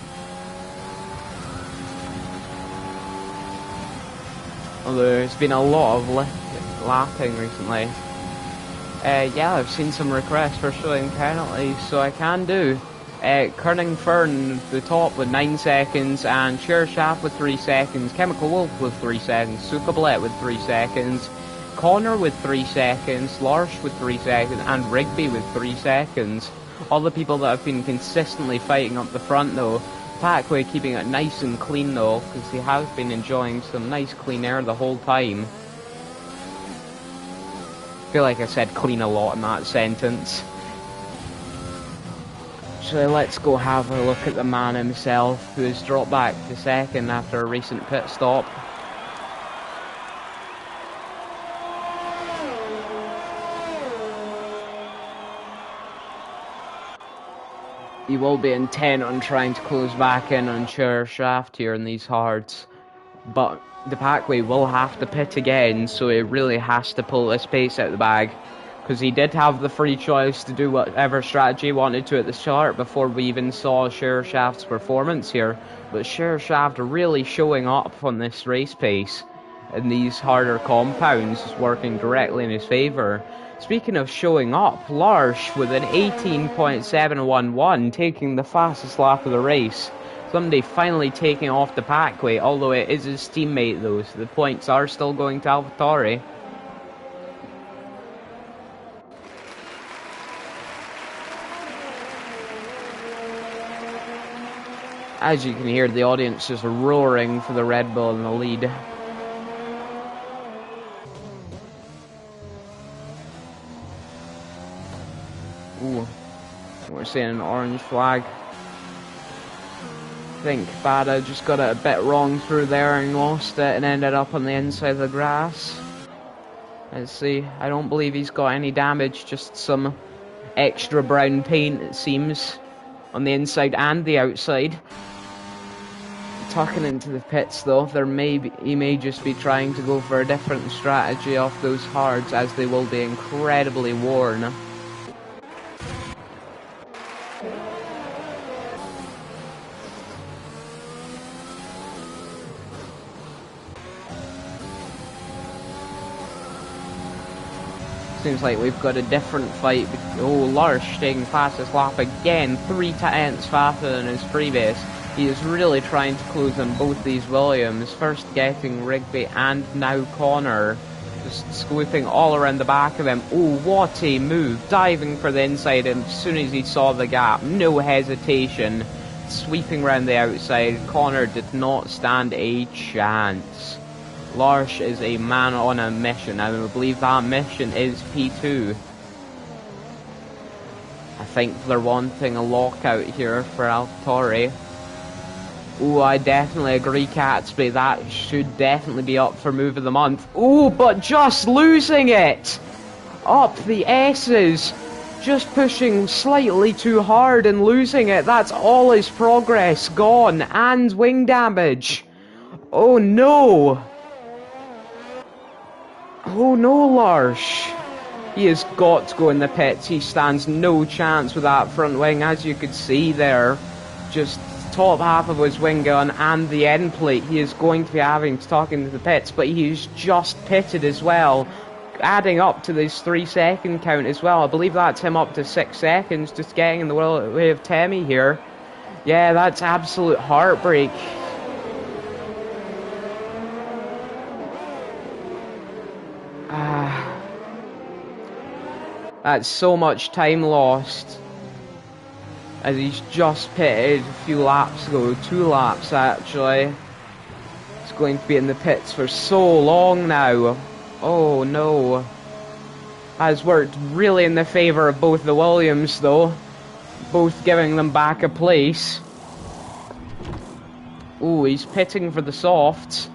Although there's been a lot of lapping recently. Yeah, I've seen some requests for showing penalties, so I can do. Kerning Fern, the top with 9 seconds, and Sheer Shaft with 3 seconds, Chemical Wolf with 3 seconds, Sukablet with 3 seconds, Connor with 3 seconds, Larsh with 3 seconds, and Rigby with 3 seconds. All the people that have been consistently fighting up the front though. Packway keeping it nice and clean though, because he has been enjoying some nice clean air the whole time. I feel like I said clean a lot in that sentence. So let's go have a look at the man himself, who has dropped back to second after a recent pit stop. He will be intent on trying to close back in on Sheer Shaft here in these hards, but the Packway will have to pit again, so he really has to pull this pace out of the bag, because he did have the free choice to do whatever strategy he wanted to at the start before we even saw Sheer Shaft's performance here. But Sheer Shaft really showing up on this race pace in these harder compounds is working directly in his favour. Speaking of showing up, Larsh with an 18.711 taking the fastest lap of the race. Somebody finally taking off the Packway, although it is his teammate though, so the points are still going to AlphaTauri. As you can hear, the audience is roaring for the Red Bull in the lead. Ooh, we're seeing an orange flag. I think Bada just got it a bit wrong through there and lost it and ended up on the inside of the grass. Let's see, I don't believe he's got any damage, just some extra brown paint it seems, on the inside and the outside. Tucking into the pits though, he may just be trying to go for a different strategy off those hards, as they will be incredibly worn. Seems like we've got a different fight. Oh, Larsh taking fastest lap again, 3 tenths faster than his previous. He is really trying to close on both these Williams. First getting Rigby and now Connor. Just swooping all around the back of him. Oh, what a move. Diving for the inside, and as soon as he saw the gap, no hesitation. Sweeping around the outside. Connor did not stand a chance. Larsh is a man on a mission, and I believe that mission is P2. I think they're wanting a lockout here for AlphaTauri. Oh, I definitely agree, Catsby. That should definitely be up for move of the month. Oh, but just losing it! Up the S's! Just pushing slightly too hard and losing it. That's all his progress gone. And wing damage. Oh no! Oh no, Larsh. He has got to go in the pits. He stands no chance with that front wing, as you could see there. Just top half of his wing gun and the end plate. He is going to be having to talk into the pits, but he's just pitted as well, adding up to this 3-second count as well. I believe that's him up to 6 seconds, just getting in the way of Temmie here. Yeah, that's absolute heartbreak. That's so much time lost, as he's just pitted a few laps ago, 2 laps actually. He's going to be in the pits for so long now. Oh no. Has worked really in the favour of both the Williams though, both giving them back a place. Oh, he's pitting for the softs.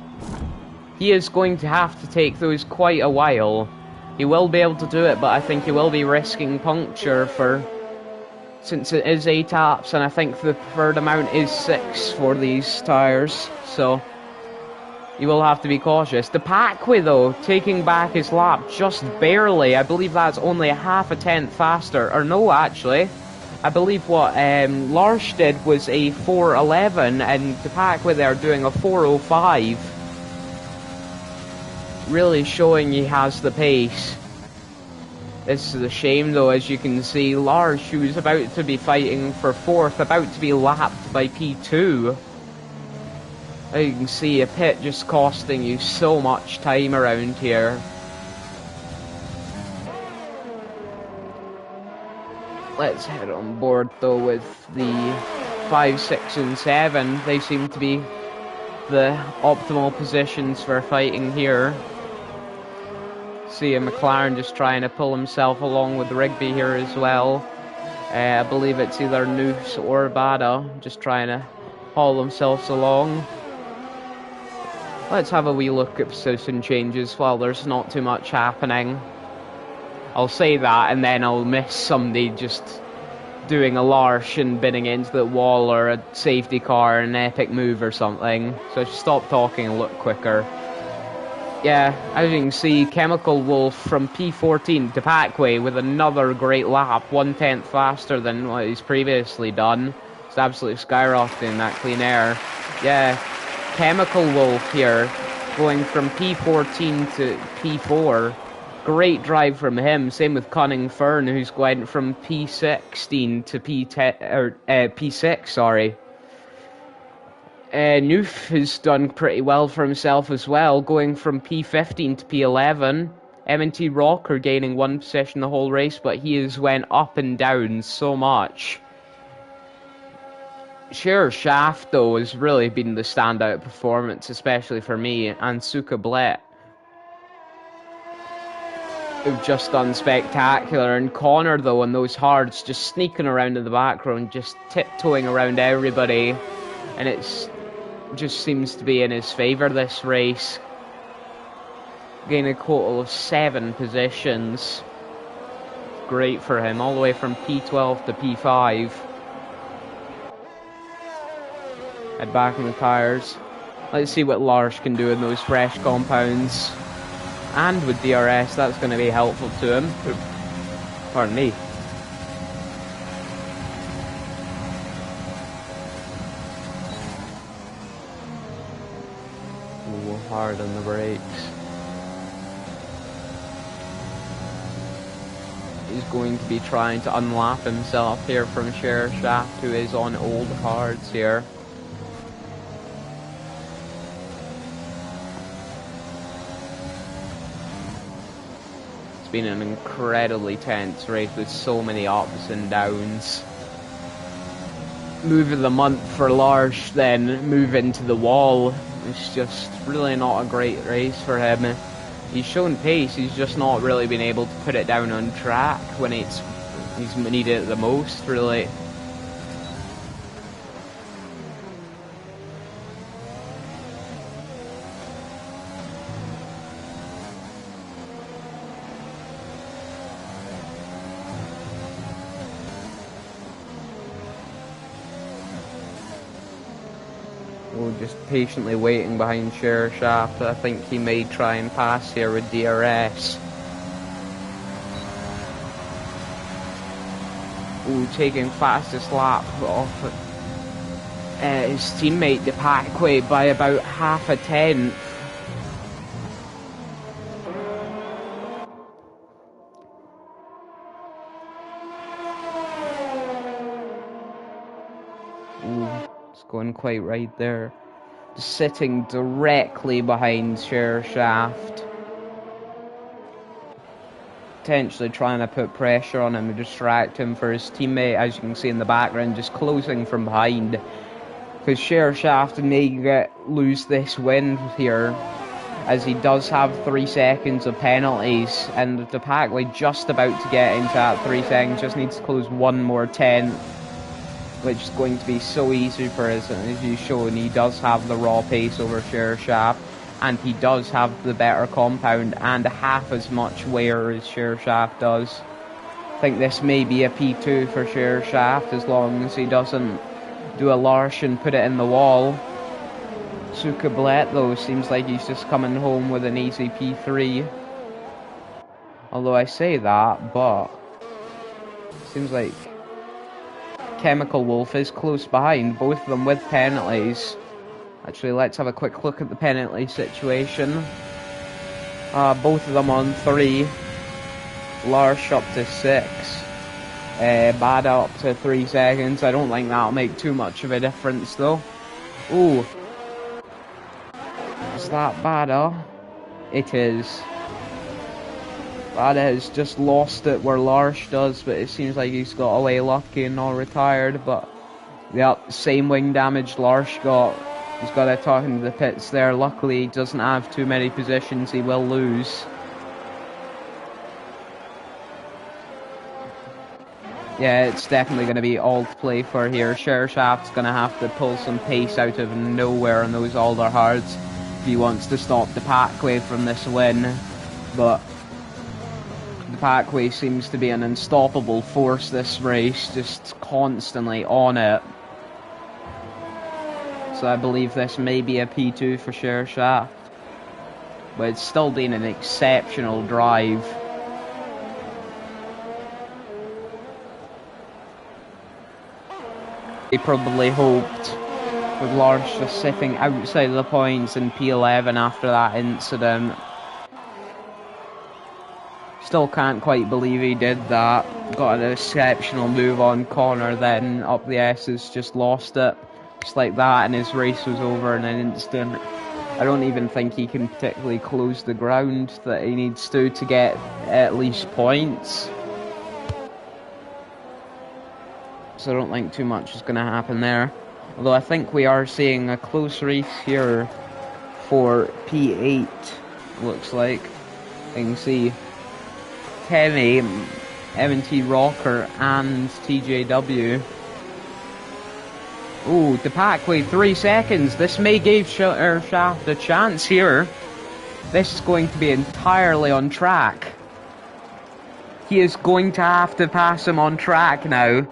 He is going to have to take those quite a while. He will be able to do it, but I think he will be risking puncture since it is 8 laps, and I think the preferred amount is 6 for these tyres, so you will have to be cautious. The Packway though, taking back his lap just barely. I believe that's only a half a tenth faster, or no actually. I believe what Larsh did was a 4:11, and the Packway there doing a 4:05. Really showing he has the pace. This is a shame though, as you can see, Larsh, who was about to be fighting for 4th, about to be lapped by P2. You can see a pit just costing you so much time around here. Let's head on board though with the 5, 6 and 7. They seem to be the optimal positions for fighting here. See a McLaren just trying to pull himself along with Rigby here as well. I believe it's either Noose or Bada just trying to haul themselves along. Let's have a wee look at position changes while there's not too much happening. I'll say that and then I'll miss somebody just doing a Larsh and binning into the wall, or a safety car, an epic move or something. So I should stop talking and look quicker. Yeah, as you can see, Chemical Wolf from P14 to Packway with another great lap, 1/10 faster than what he's previously done. It's absolutely skyrocketing that clean air. Yeah, Chemical Wolf here, going from P14 to P4. Great drive from him. Same with Cunning Fern, who's going from P16 to P6, sorry. Noof has done pretty well for himself as well, going from P15 to P11. M&T Rocker gaining 1 position the whole race, but he has went up and down so much. Sure, Shaft though has really been the standout performance, especially for me, and Suka Blett, who've just done spectacular. And Connor though on those hards, just sneaking around in the background, just tiptoeing around everybody, and it's just seems to be in his favour this race. Gain a total of 7 positions. Great for him, all the way from P12 to P5. Head back on the tyres. Let's see what Larsh can do in those fresh compounds. And with DRS, that's going to be helpful to him. Pardon me. Ooh, hard on the brakes. He's going to be trying to unlap himself here from Share Shaft, who is on old hards here. Been an incredibly tense race with so many ups and downs. Move of the month for Larsh, then move into the wall. It's just really not a great race for him. He's shown pace, he's just not really been able to put it down on track when he's needed it the most, really. just patiently waiting behind Shaft. I think he may try and pass here with DRS. Ooh, taking fastest lap off his teammate DePacque by about half a tenth. Ooh, it's going quite right there. Just sitting directly behind Shaft. Potentially trying to put pressure on him to distract him for his teammate, as you can see in the background, just closing from behind. Because Shaft may lose this win here, as he does have 3 seconds of penalties, and DePacque just about to get into that 3 seconds, just needs to close one more tenth, which is going to be so easy for us. And as you've shown, he does have the raw pace over Shaft, and he does have the better compound and half as much wear as Shaft does. I think this may be a P2 for Shaft, as long as he doesn't do a Larsh and put it in the wall. Sukablette, though, seems like he's just coming home with an easy P3. Although I say that, but seems like Chemical Wolf is close behind, both of them with penalties. Actually, let's have a quick look at the penalty situation. Both of them on 3. Larsh up to 6. Bada up to 3 seconds. I don't think that'll make too much of a difference, though. Ooh. Is that Bada? It is. Bada has just lost it where Larsh does, but it seems like he's got away lucky and not retired. But, yep, same wing damage Larsh got. He's got to talk into the pits there. Luckily, he doesn't have too many positions he will lose. Yeah, it's definitely going to be all to play for here. Shaft's going to have to pull some pace out of nowhere on those Alder hards if he wants to stop DePacque from this win. But DePacque seems to be an unstoppable force this race, just constantly on it. So I believe this may be a P2 for Shaft. But it's still been an exceptional drive. He probably hoped, with Larsh just sitting outside of the points in P11 after that incident. Still can't quite believe he did that. Got an exceptional move on corner, then up the S's, just lost it. Just like that, and his race was over in an instant. I don't even think he can particularly close the ground that he needs to get at least points. So I don't think too much is going to happen there. Although I think we are seeing a close race here for P8, looks like. You can see Kenny, M&T Rocker and TJW. Ooh, DePacque, 3 seconds. This may give Shaft a chance here. This is going to be entirely on track. He is going to have to pass him on track now.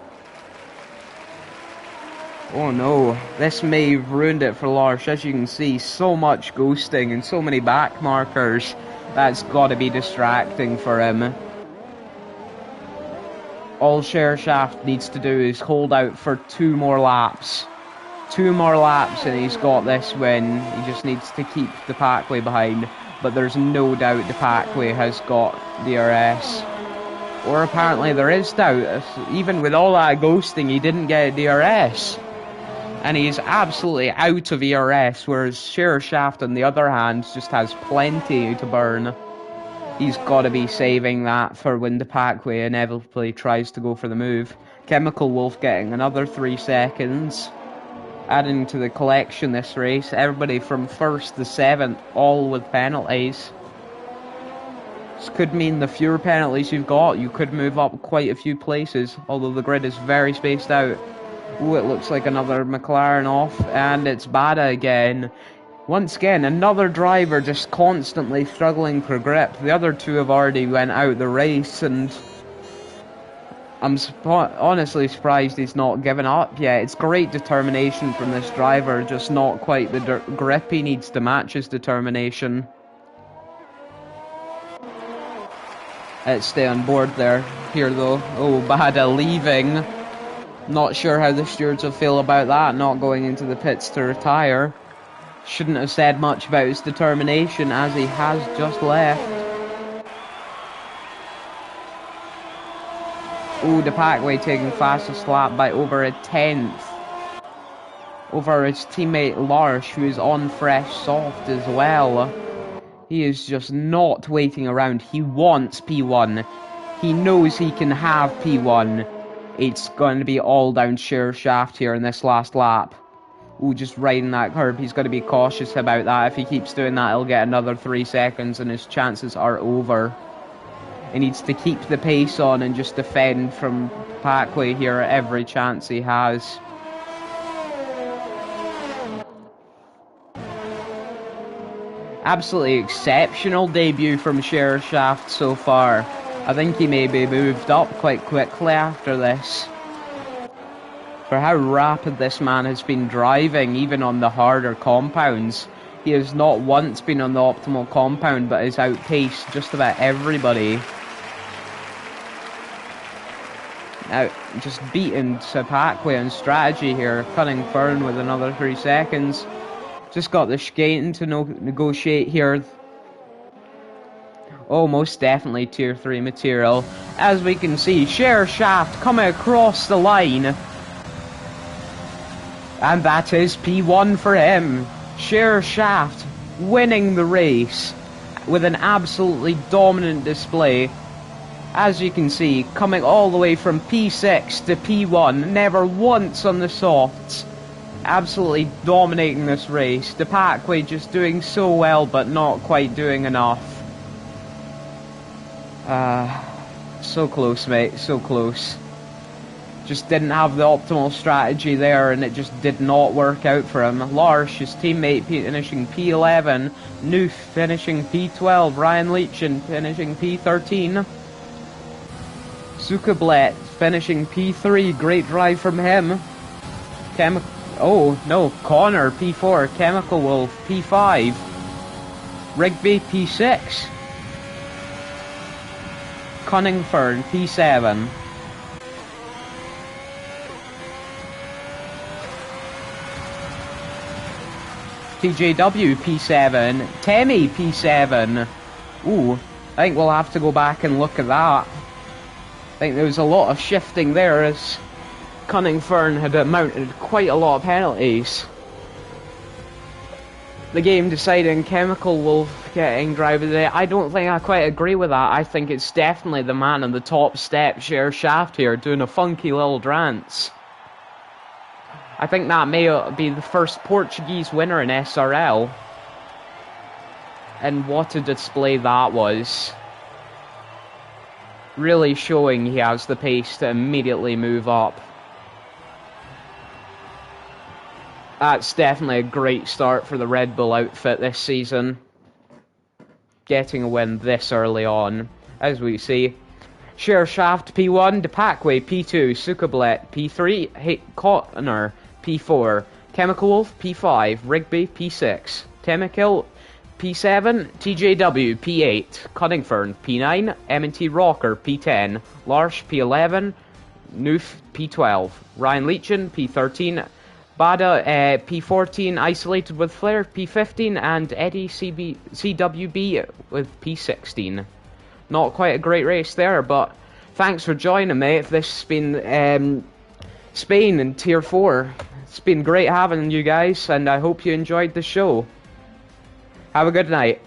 Oh no, this may have ruined it for Larsh. As you can see, so much ghosting and so many back markers. That's got to be distracting for him. All Shaft needs to do is hold out for 2 more laps. 2 more laps and he's got this win. He just needs to keep DePacque behind. But there's no doubt DePacque has got DRS. Or apparently there is doubt. Even with all that ghosting, he didn't get a DRS. And he's absolutely out of ERS, whereas Shaft, on the other hand, just has plenty to burn. He's got to be saving that for when DePacque inevitably tries to go for the move. Chemical Wolf getting another 3 seconds. Adding to the collection this race, everybody from 1st to 7th, all with penalties. This could mean the fewer penalties you've got, you could move up quite a few places, although the grid is very spaced out. Ooh, it looks like another McLaren off, and it's Bada again. Once again, another driver just constantly struggling for grip. The other 2 have already went out the race, and I'm honestly surprised he's not given up yet. It's great determination from this driver, just not quite the grip he needs to match his determination. Let's stay on board there. Here though. Oh, Bada leaving. Not sure how the stewards will feel about that, not going into the pits to retire. Shouldn't have said much about his determination as he has just left. Oh, the Packway taking fastest lap by over a 10th. Over his teammate Larsh, who is on fresh soft as well. He is just not waiting around. He wants P1. He knows he can have P1. It's going to be all down sheer shaft here in this last lap. Ooh, just riding that curb. He's got to be cautious about that. If he keeps doing that, he'll get another 3 seconds and his chances are over. He needs to keep the pace on and just defend from Packway here every chance he has. Absolutely exceptional debut from Sheer Shaft so far. I think he may be moved up quite quickly after this. For how rapid this man has been driving, even on the harder compounds. He has not once been on the optimal compound, but has outpaced just about everybody. Now, just beaten Packway on strategy here. Cunning Fern with another 3 seconds. Just got the skating to negotiate here. Oh, most definitely tier 3 material. As we can see, Sheer Shaft coming across the line. And that is P1 for him. Sheer Shaft winning the race with an absolutely dominant display. As you can see, coming all the way from P6 to P1, never once on the softs. Absolutely dominating this race. The Packway just doing so well, but not quite doing enough. So close, mate, so close. Just didn't have the optimal strategy there, and it just did not work out for him. Larsh, his teammate, finishing P11. Noof finishing P12. Ryan Leachin finishing P13. Sukablet finishing P3. Great drive from him. Oh, no. Connor, P4. Chemical Wolf, P5. Rigby, P6. Cunningford, P7. TJW, P7. Temi, P7. Ooh, I think we'll have to go back and look at that. I think there was a lot of shifting there as Cunningfern had mounted quite a lot of penalties. The game deciding Chemical Wolf getting driver of the day. I don't think I quite agree with that. I think it's definitely the man on the top step, Sheer Shaft here, doing a funky little dance. I think that may be the first Portuguese winner in SRL. And what a display that was. Really showing he has the pace to immediately move up. That's definitely a great start for the Red Bull outfit this season. Getting a win this early on. As we see, Sheer Shaft P1, Depakwe P2, Sukablet P3, Cotner P4, Chemical Wolf P5, Rigby P6, Temekil P7, TJW P8, Cunningfern P9, M&T Rocker P10, Larsh P11, Noof P12, Ryan Leachin P13, Bada P14, Isolated with Flair P15, and Eddie CWB with P16. Not quite a great race there, but thanks for joining me. If this has been Spain in Tier 4, it's been great having you guys, and I hope you enjoyed the show. Have a good night.